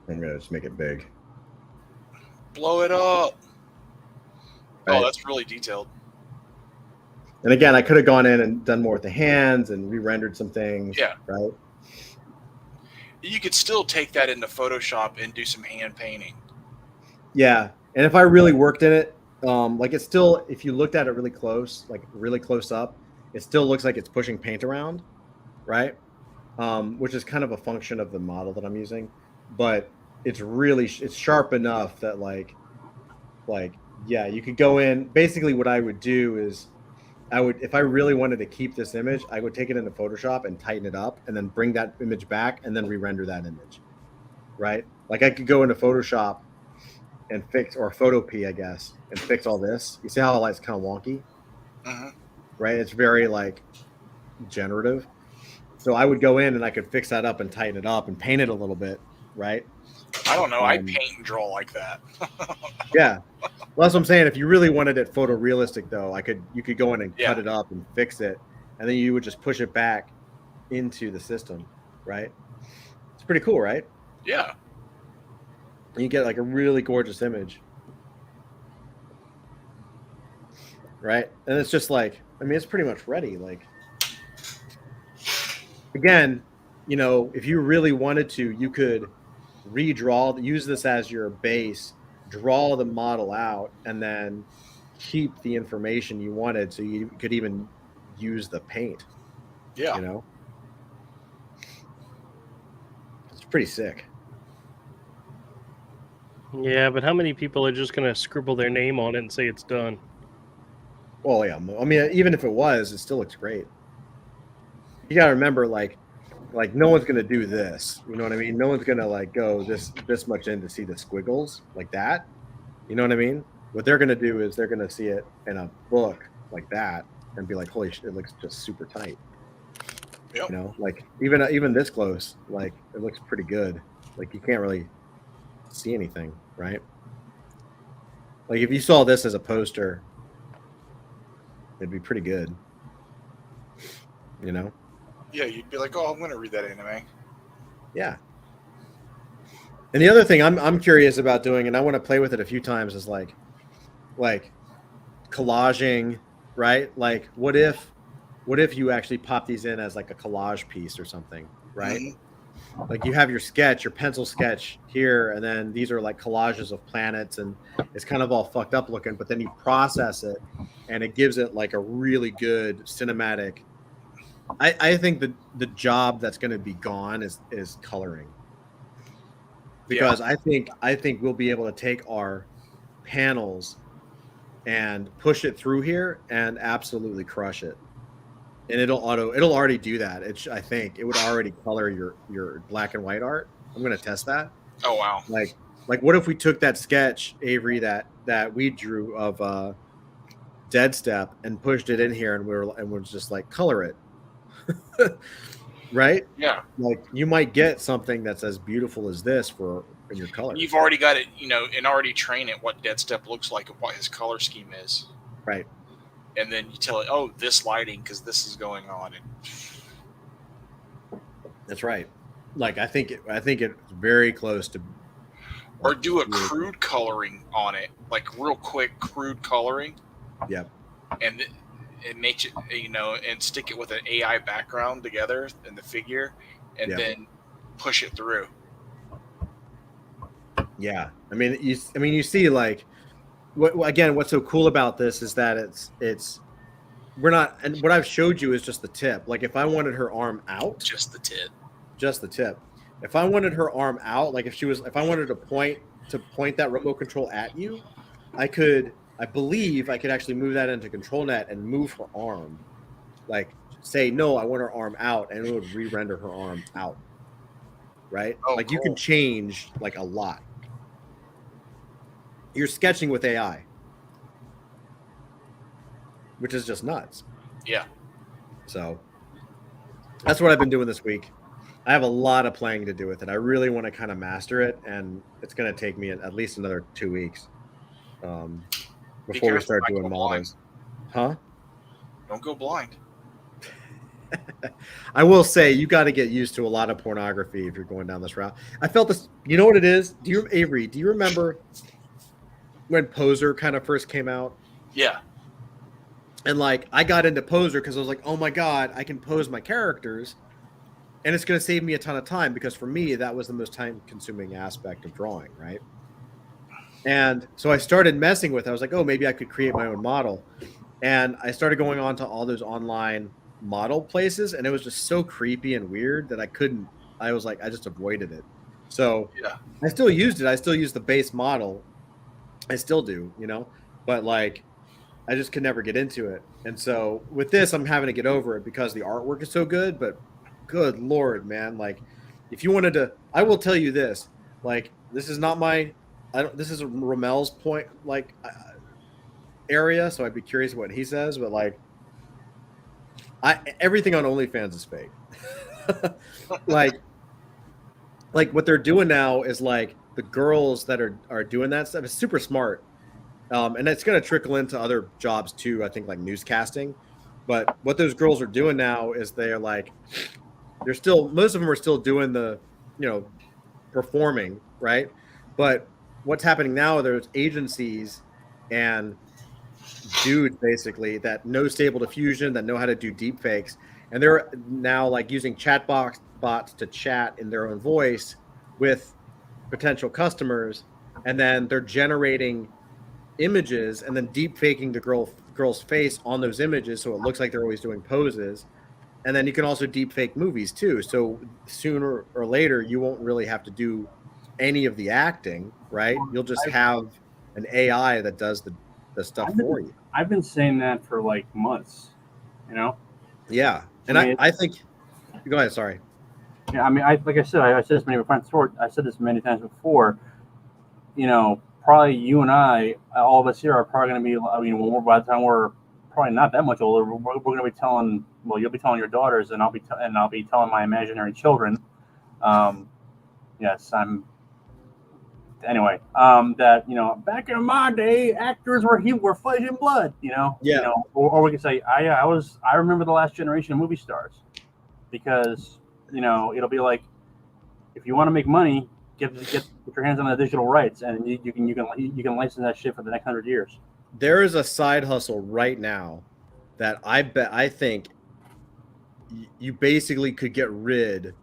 I'm going to just make it big. Blow it up. Right. Oh, that's really detailed. And again, I could have gone in and done more with the hands and re-rendered some things. Yeah. Right. You could still take that into Photoshop and do some hand painting. Yeah. And if I really worked in it, like it's still, if you looked at it really close, like really close up, it still looks like it's pushing paint around. Right. Which is kind of a function of the model that I'm using. But it's sharp enough that like, yeah, you could go in. Basically, what I would do is if I really wanted to keep this image, I would take it into Photoshop and tighten it up and then bring that image back and then re-render that image, right? Like I could go into Photoshop and fix, or Photopea, I guess, and fix all this. You see how it's kind of wonky, right? It's very like generative. So I would go in and I could fix that up and tighten it up and paint it a little bit, right? I don't know. I paint and draw like that. Yeah. Well, that's what I'm saying. If you really wanted it photorealistic, though, you could go in and cut it up and fix it, and then you would just push it back into the system, right? It's pretty cool, right? Yeah. And you get like a really gorgeous image, right? And it's just like, I mean, it's pretty much ready. Like, again, you know, if you really wanted to, you could use this as your base, draw the model out, and then keep the information you wanted, so you could even use the paint. Yeah. You know? It's pretty sick. Yeah, but how many people are just going to scribble their name on it and say it's done? Well, yeah. I mean, even if it was, it still looks great. You got to remember, like no one's gonna do this. You know what I mean? No one's gonna like go this much in to see the squiggles like that. You know what I mean? What they're gonna do is they're gonna see it in a book like that and be like, "Holy shit, it looks just super tight." Yep. You know, like even this close, like it looks pretty good. Like you can't really see anything, right? Like if you saw this as a poster, it'd be pretty good. You know? Yeah, you'd be like, "Oh, I'm going to read that anime." Yeah. And the other thing I'm curious about doing, and I want to play with it a few times, is like collaging, right? Like what if you actually pop these in as like a collage piece or something, right? Mhm. Like you have your sketch, your pencil sketch here, and then these are like collages of planets, and it's kind of all fucked up looking, but then you process it and it gives it like a really good cinematic. I think the job that's going to be gone is coloring, because I think we'll be able to take our panels and push it through here and absolutely crush it, and it'll already do that. I think it would already color your black and white art. I'm going to test that. Oh, wow. Like what if we took that sketch, Avery, that we drew of Dead Step, and pushed it in here, and we're just like, color it. Right? Yeah. Like you might get something that's as beautiful as this in your color. You've already got it, and already train it what Dead Step looks like and what his color scheme is. Right. And then you tell it, oh, this lighting, because this is going on. That's right. Like I think it's very close to. Or do a crude coloring on it, like real quick crude coloring. Yep. And it makes it, and stick it with an AI background together in the figure, and then push it through. Yeah, I mean, you see, like, what's so cool about this is that we're not, and what I've showed you is just the tip. Like, if I wanted her arm out, Just the tip. If I wanted her arm out, like if I wanted to point that remote control at you, I believe I could actually move that into ControlNet and move her arm. Like say, no, I want her arm out, and it would re-render her arm out. Right? Oh, like cool. you can change like a lot. You're sketching with AI, which is just nuts. Yeah. So that's what I've been doing this week. I have a lot of playing to do with it. I really want to kind of master it, and it's going to take me at least another 2 weeks before we start doing models. Huh? Don't go blind. I will say you got to get used to a lot of pornography if you're going down this route. I felt this. You know what it is? Avery, do you remember when Poser kind of first came out? Yeah. And like I got into Poser because I was like, oh my God, I can pose my characters. And it's going to save me a ton of time, because for me, that was the most time-consuming aspect of drawing, right? And so I started messing with it. I was like, oh, maybe I could create my own model. And I started going on to all those online model places, and it was just so creepy and weird that I was like, I just avoided it. So yeah. I still used it. I still used the base model. I still do, but like I just could never get into it. And so with this, I'm having to get over it because the artwork is so good, but good Lord, man. Like if you wanted to, I will tell you this, like, this is not this is Romel's point, like area. So I'd be curious what he says, but like everything on OnlyFans is fake. like what they're doing now is like the girls that are doing that stuff is super smart. And it's going to trickle into other jobs too. I think like newscasting, but what those girls are doing now is most of them are still doing the, performing, right? But what's happening now, there's agencies and dudes basically that know Stable Diffusion, that know how to do deep fakes. And they're now like using bots to chat in their own voice with potential customers. And then they're generating images and then deep faking the girl's face on those images. So it looks like they're always doing poses. And then you can also deep fake movies too. So sooner or later, you won't really have to do any of the acting, right? You'll just have an AI that does the stuff for you. I've been saying that for like months, you know. Yeah, and I think. Go ahead. Sorry. Yeah, I mean, like I said, I said this many times before. I said this many times before. You know, probably you and I, all of us here, are probably going to be. I mean, by the time we're probably not that much older, we're going to be telling. Well, you'll be telling your daughters, and I'll be telling my imaginary children. Yes, I'm. Anyway, that back in my day, actors were flesh and blood. Yeah. Or we could say, I remember the last generation of movie stars, because it'll be like, if you want to make money, get your hands on the digital rights, and you can license that shit for the next 100 years. There is a side hustle right now that I think you basically could get rid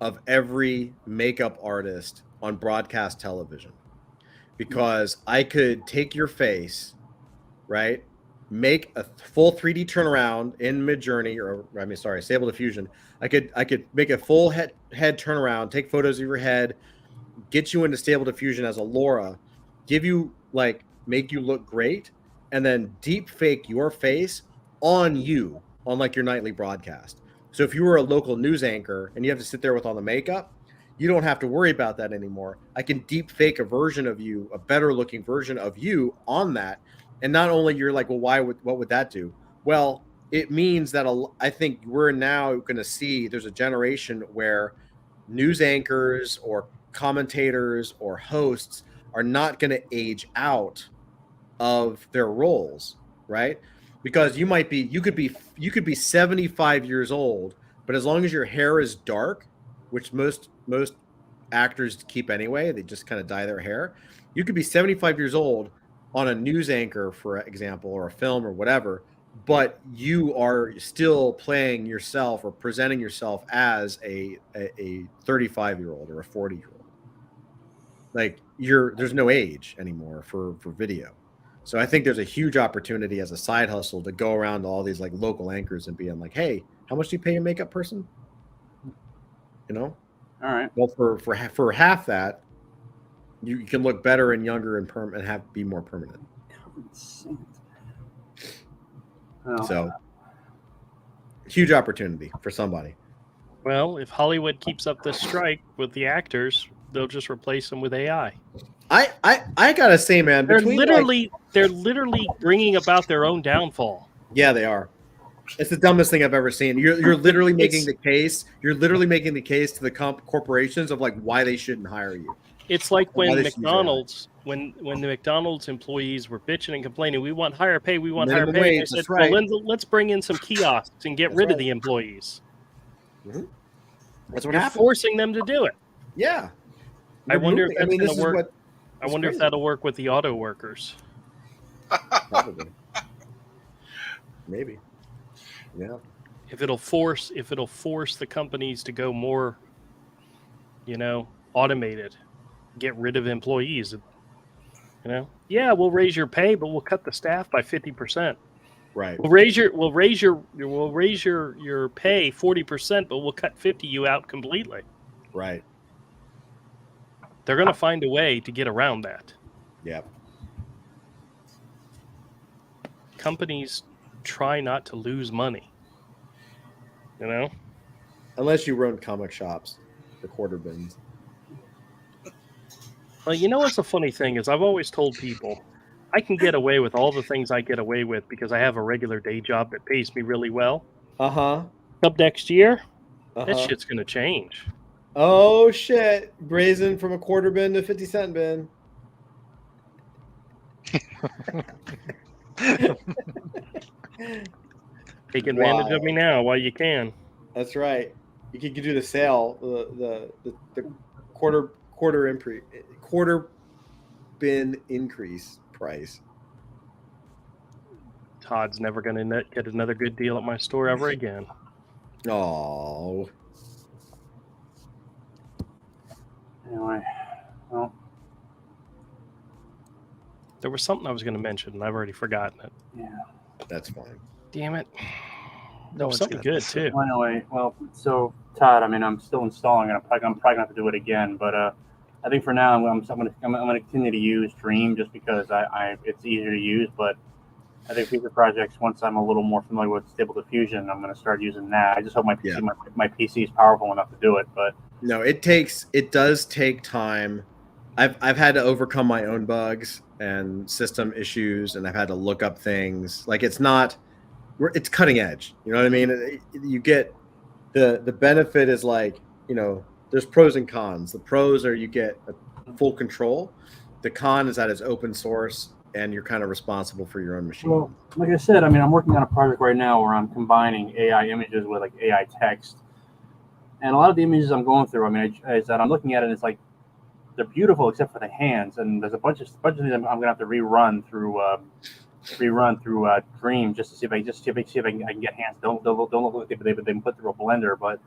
of every makeup artist on broadcast television, because I could take your face, right, make a full 3D turnaround in Midjourney, Stable Diffusion. I could make a full head turnaround, take photos of your head, get you into Stable Diffusion as a Laura, give you make you look great, and then deep fake your face on you on your nightly broadcast. So if you were a local news anchor and you have to sit there with all the makeup, you don't have to worry about that anymore. I can deep fake a version of you, a better looking version of you on that. And not only you're like, well, what would that do? Well, it means that I think we're now going to see there's a generation where news anchors or commentators or hosts are not going to age out of their roles, right? Because you could be 75 years old, but as long as your hair is dark, which most actors keep anyway, they just kind of dye their hair. You could be 75 years old on a news anchor, for example, or a film or whatever, but you are still playing yourself or presenting yourself as a 35-year-old or a 40-year-old. There's no age anymore for video. So I think there's a huge opportunity as a side hustle to go around to all these local anchors and being like, hey, how much do you pay a makeup person? All right. Well, for half that, you can look better and younger and be more permanent. So huge opportunity for somebody. Well, if Hollywood keeps up this strike with the actors, they'll just replace them with AI. I gotta say, man, they're literally bringing about their own downfall. Yeah, they are. It's the dumbest thing I've ever seen. You're literally making the case. You're literally making the case to the corporations of why they shouldn't hire you. It's like when McDonald's, when the McDonald's employees were bitching and complaining, we want higher pay, we want minimum higher pay. wage, They said, right. well, let's bring in some kiosks and get rid of the employees. Mm-hmm. That's what You're happened. Forcing them to do it. Yeah. I wonder if that's going to work. I wonder if that'll work with the auto workers. Probably. Maybe. Yeah. If it'll force the companies to go more, automated, get rid of employees. Yeah, we'll raise your pay, but we'll cut the staff by 50%. Right. We'll raise your pay 40%, but we'll cut 50 you out completely. Right. They're going to find a way to get around that. Yep. Companies try not to lose money. Unless you run comic shops or quarter bins. Well, what's the funny thing is I've always told people I can get away with all the things I get away with because I have a regular day job that pays me really well. Uh-huh. Up next year, that shit's going to change. Oh, shit. Brazen from a quarter bin to 50-cent bin. Take advantage of me now while you can. That's right. You could do the sale, the quarter bin increase price. Todd's never going to get another good deal at my store ever again. Oh. Anyway, well, there was something I was going to mention, and I've already forgotten it. Yeah, that's fine. Damn it! That was something good too. Well, anyway, so Todd, I mean, I'm still installing, and I'm probably going to have to do it again. But I think for now I'm going to continue to use Dream just because it's easier to use. But I think future projects, once I'm a little more familiar with Stable Diffusion, I'm going to start using that. I just hope my PC is powerful enough to do it. But no, it does take time. I've had to overcome my own bugs and system issues, and I've had to look up things. Like it's cutting edge. You know what I mean? You get the benefit is like, there's pros and cons. The pros are you get full control. The con is that it's open source and you're kind of responsible for your own machine. Well, like I said, I mean, I'm working on a project right now where I'm combining AI images with like AI text. And a lot of the images I'm going through, I mean, is that I'm looking at it and it's like, they're beautiful except for the hands. And there's a bunch of things I'm going to have to rerun through Dream just to see if I can get hands. Don't look like they've been put through a blender. But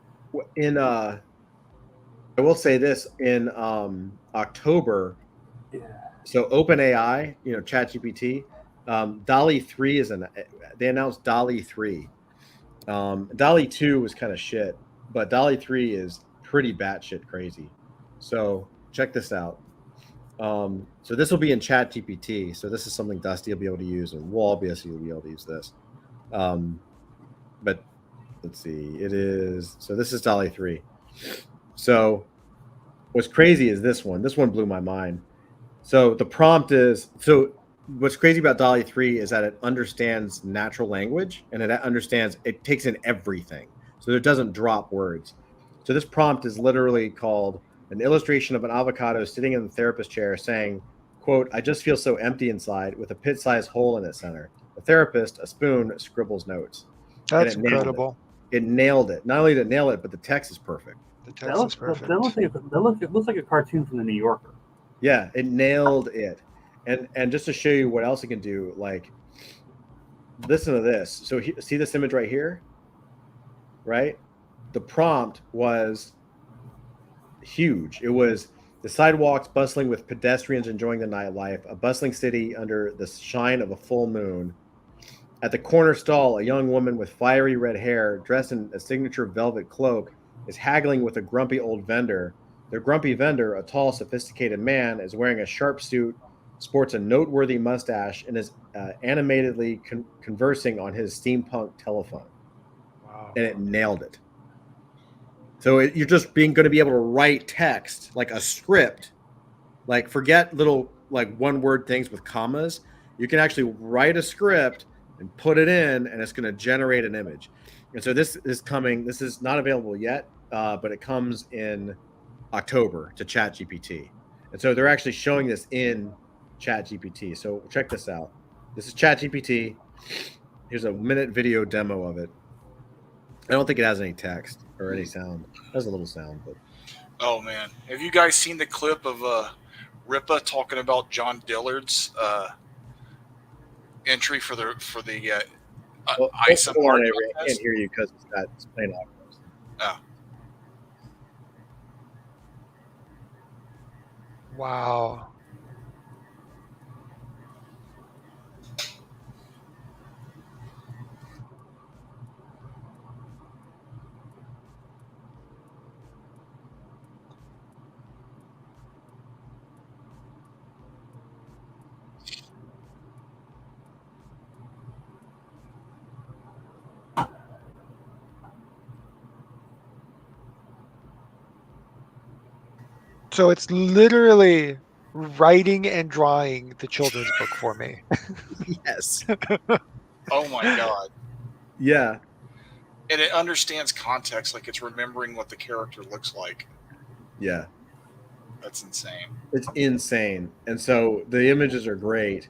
I will say this in October. Yeah. So OpenAI, ChatGPT, DALL-E 3 they announced DALL-E 3. DALL-E 2 was kind of shit, but DALL-E 3 is pretty batshit crazy. So check this out. So this will be in ChatGPT. So this is something Dusty will be able to use, and we'll obviously be able to use this. But let's see. So this is DALL-E 3. So what's crazy is this one. This one blew my mind. So the prompt is, what's crazy about DALL-E 3 is that it understands natural language and it takes in everything. So it doesn't drop words. So this prompt is literally called an illustration of an avocado sitting in the therapist chair saying, quote, "I just feel so empty inside with a pit-sized hole in its center. The therapist, a spoon, scribbles notes." That's incredible. It nailed it. Not only did it nail it, but the text is perfect. The text is perfect. It looks like a cartoon from the New Yorker. Yeah, it nailed it. And just to show you what else it can do, like, listen to this. So see this image right here? Right? The prompt was huge. It was the sidewalks bustling with pedestrians enjoying the nightlife, a bustling city under the shine of a full moon. At the corner stall, a young woman with fiery red hair, dressed in a signature velvet cloak, is haggling with a grumpy old vendor. The grumpy vendor, a tall, sophisticated man, is wearing a sharp suit, sports a noteworthy mustache, and is animatedly conversing on his steampunk telephone. Wow. And it nailed it. So you're just going to be able to write text, like a script, like forget little like one-word things with commas. You can actually write a script and put it in, and it's going to generate an image. And so this is coming. This is not available yet, but it comes in October to ChatGPT. And so they're actually showing this in ChatGPT. So check this out. This is ChatGPT. Here's a minute video demo of it. I don't think it has any text or any sound. It has a little sound, but oh man, have you guys seen the clip of Ripa talking about John Dillard's entry for the ISA Avery, I can't hear you because it's playing audio. Oh. Wow. So it's literally writing and drawing the children's book for me. Yes. Oh my god. Yeah. And it understands context, like it's remembering what the character looks like. Yeah. That's insane. It's insane. And so the images are great.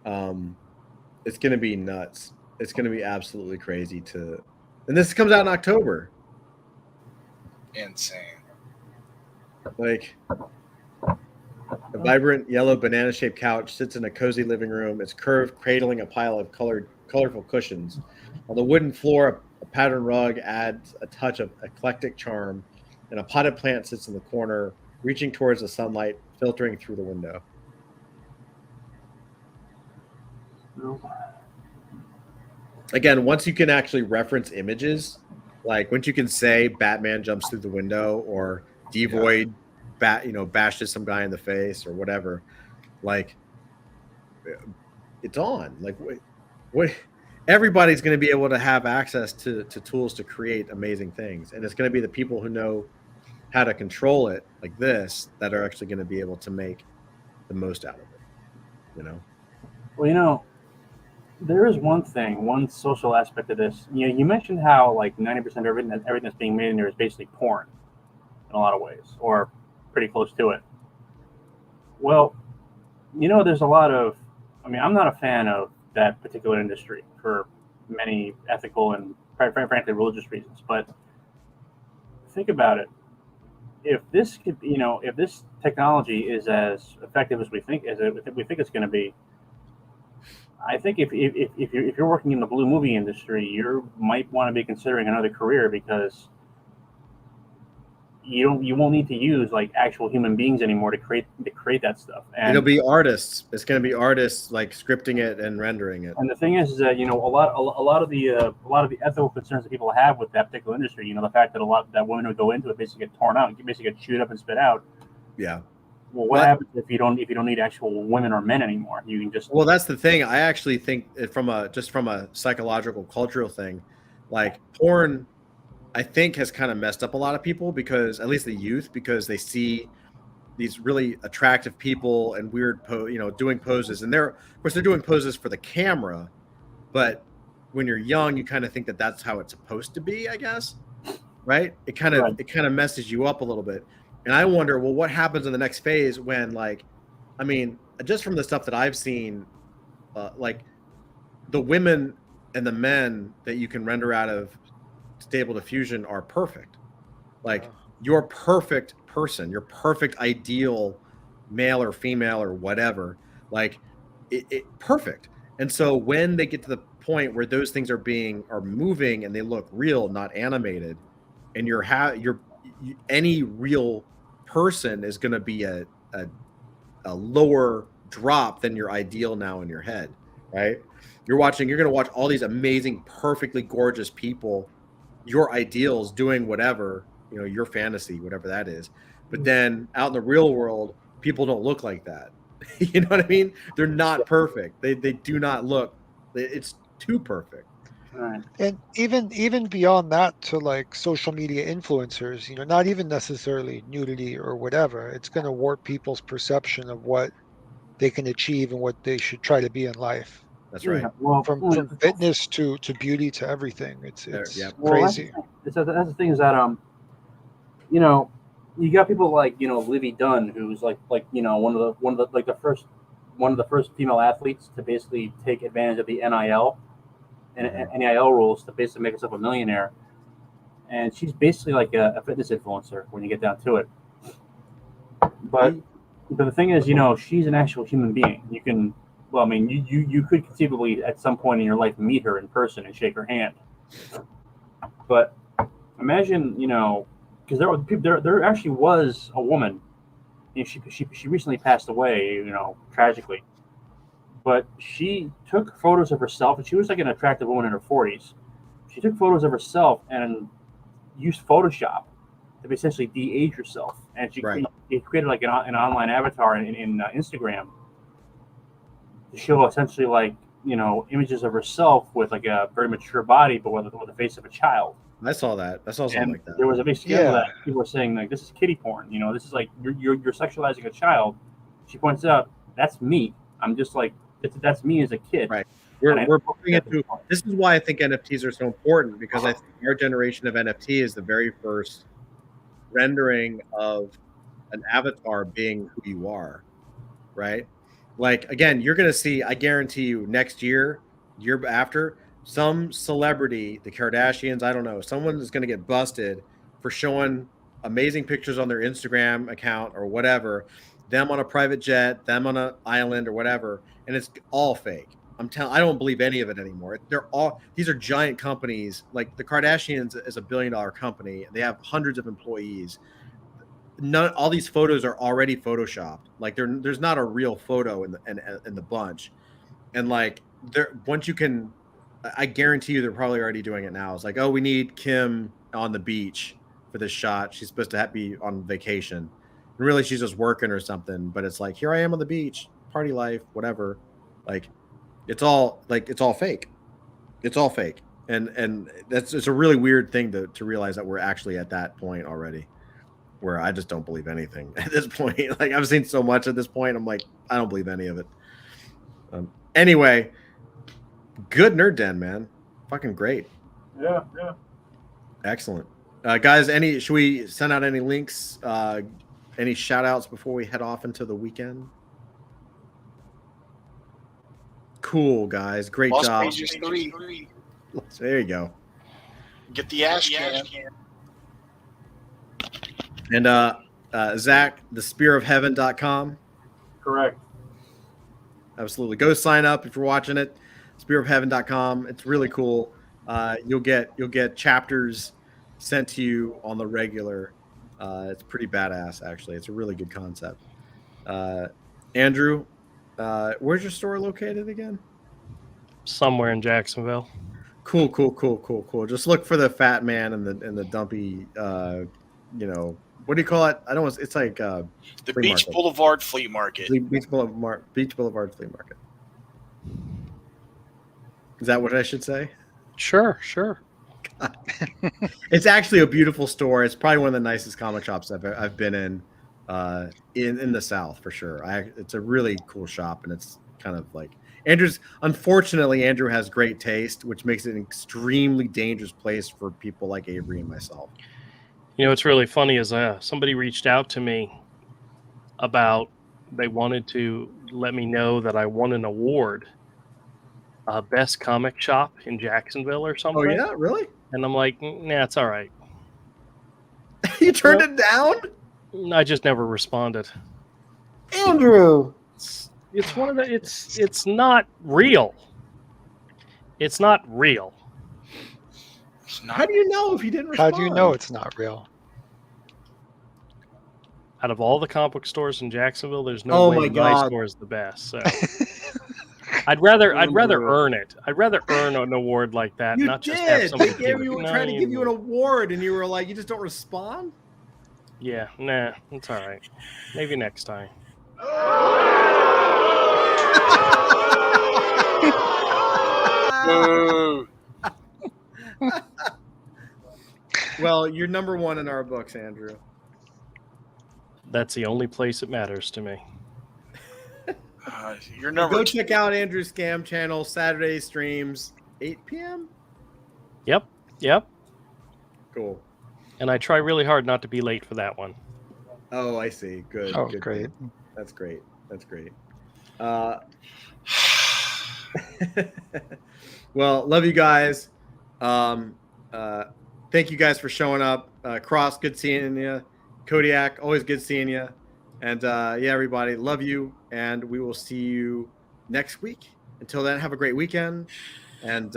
It's going to be nuts. It's going to be absolutely crazy and this comes out in October. Insane. Like a vibrant yellow banana-shaped couch sits in a cozy living room. Its curve cradling a pile of colorful cushions. On the wooden floor, a patterned rug adds a touch of eclectic charm, and a potted plant sits in the corner, reaching towards the sunlight filtering through the window. No. Again, once you can actually reference images, like once you can say Batman jumps through the window or Devoid bashes some guy in the face or whatever. Like, it's on. Like, what everybody's going to be able to have access to tools to create amazing things, and it's going to be the people who know how to control it, like this, that are actually going to be able to make the most out of it. Well, there is one social aspect of this. You mentioned how like 90% of everything that's being made in there is basically porn, in a lot of ways, or pretty close to it. Well, there's a lot of. I mean, I'm not a fan of that particular industry for many ethical and frankly religious reasons. But think about it. If this technology is as effective as we think it's going to be, I think if you're working in the blue movie industry, you might want to be considering another career, because you won't need to use like actual human beings anymore to create that stuff. And it'll be artists. It's going to be artists like scripting it and rendering it. And the thing is that a lot of the ethical concerns that people have with that particular industry, the fact that that women who go into it basically get torn out, basically get chewed up and spit out. Yeah. Well, what happens if you don't need actual women or men anymore? You can just. Well, that's the thing. I actually think from a psychological, cultural thing, like porn, I think has kind of messed up a lot of people, because at least the youth, because they see these really attractive people and weird doing poses, and they're doing poses for the camera, but when you're young, you kind of think that that's how it's supposed to be, I guess, right? It kind of messes you up a little bit. And I wonder, well, what happens in the next phase when, like, I mean, just from the stuff that I've seen, like the women and the men that you can render out of Stable Diffusion are perfect. Like, your perfect person, your perfect ideal male or female or whatever, like it perfect. And so when they get to the point where those things are moving and they look real, not animated, and any real person is going to be a lower drop than your ideal now in your head, right? You're going to watch all these amazing, perfectly gorgeous people, your ideals, doing whatever, your fantasy, whatever that is. But then out in the real world, people don't look like that. You know what I mean? They're not perfect. They do not look. It's too perfect. Right. And even beyond that, to like social media influencers, not even necessarily nudity or whatever, it's going to warp people's perception of what they can achieve and what they should try to be in life. That's right. Yeah, well, From fitness to beauty to everything, it's crazy. That's the thing, is that you got people like Livy Dunn, who's like one of the first female athletes to basically take advantage of the NIL rules to basically make herself a millionaire, and she's basically like a fitness influencer when you get down to it. But the thing is, she's an actual human being. You can, well, I mean, you could conceivably at some point in your life meet her in person and shake her hand. But imagine, because there actually was a woman. She recently passed away, tragically. But she took photos of herself, and she was like an attractive woman in her 40s. She took photos of herself and used Photoshop to essentially de-age herself. And she created like an online avatar in Instagram to show essentially like, images of herself with like a very mature body, but with the face of a child. I saw that. I saw something like that. There was a big scandal that people were saying like, this is kiddie porn. This is like you're sexualizing a child. She points out, that's me. I'm just like, that's me as a kid. Right. We're moving into. This is why I think NFTs are so important, because I think our generation of NFT is the very first rendering of an avatar being who you are, right? Like, again, you're going to see, I guarantee you, next year after, some celebrity, the Kardashians, I don't know, someone is going to get busted for showing amazing pictures on their Instagram account or whatever, them on a private jet, them on an island or whatever, and it's all fake. I don't believe any of it anymore. These are giant companies. Like the Kardashians is $1 billion company. They have hundreds of employees. All these photos are already photoshopped. Like there's not a real photo in the bunch. And like once you can, I guarantee you they're probably already doing it now. It's like, oh, we need Kim on the beach for this shot. She's supposed to be on vacation. And really, she's just working or something. But it's like, here I am on the beach, party life, whatever. Like, it's all fake. It's all fake. And it's a really weird thing to realize that we're actually at that point already, where I just don't believe anything at this point. Like, I've seen so much at this point. I'm like, I don't believe any of it. Anyway, good Nerd Den, man. Fucking great. Yeah. Excellent. Guys, should we send out any links, any shout outs before we head off into the weekend? Cool, guys. Great Lost job. Pages 3. There you go. Get the ash can. And Zach, thespearofheaven.com. Correct. Absolutely. Go sign up if you're watching it. Spearofheaven.com. It's really cool. You'll get chapters sent to you on the regular. It's pretty badass, actually. It's a really good concept. Andrew, where's your store located again? Somewhere in Jacksonville. Cool. Just look for the fat man and the dumpy, what do you call it? It's like The Beach market. Boulevard Flea Market. Beach Boulevard Flea Market. Is that what I should say? Sure. It's actually a beautiful store. It's probably one of the nicest comic shops I've been in the South for sure. It's a really cool shop, and it's kind of like unfortunately, Andrew has great taste, which makes it an extremely dangerous place for people like Avery and myself. You know, what's really funny is somebody reached out to me about they wanted to let me know that I won an award, best comic shop in Jacksonville or something. Oh yeah, really? And I'm like, nah, it's all right. You turned it down? I just never responded. Andrew. It's one of the. It's not real. It's not real. How do you know if he didn't respond? How do you know it's not real? Out of all the comic book stores in Jacksonville, there's no way my store is the best. So I'd rather earn it. I'd rather earn an award like that, not just have somebody trying to give you an award, and you were like, you just don't respond. Yeah, nah, it's all right. Maybe next time. Well, you're number one in our books, Andrew. That's the only place it matters to me. You're number Go 2. check out Andrew's Scam channel, Saturday streams, 8 p.m. Yep. Cool. And I try really hard not to be late for that one. Oh, I see. Good. Oh, good. great. That's great. Well, love you guys. Thank you guys for showing up. Cross, good seeing you. Kodiak, always good seeing you. And everybody, love you. And we will see you next week. Until then, have a great weekend. And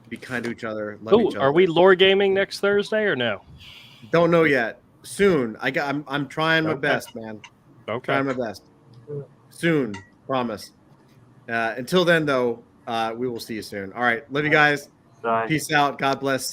be kind to each other. Love each other. Are we lore gaming next Thursday or no? Don't know yet. Soon. I'm trying my best, man. Okay. Trying my best. Soon. Promise. Until then, though, we will see you soon. All right. Love you guys. Bye. Peace out. God bless.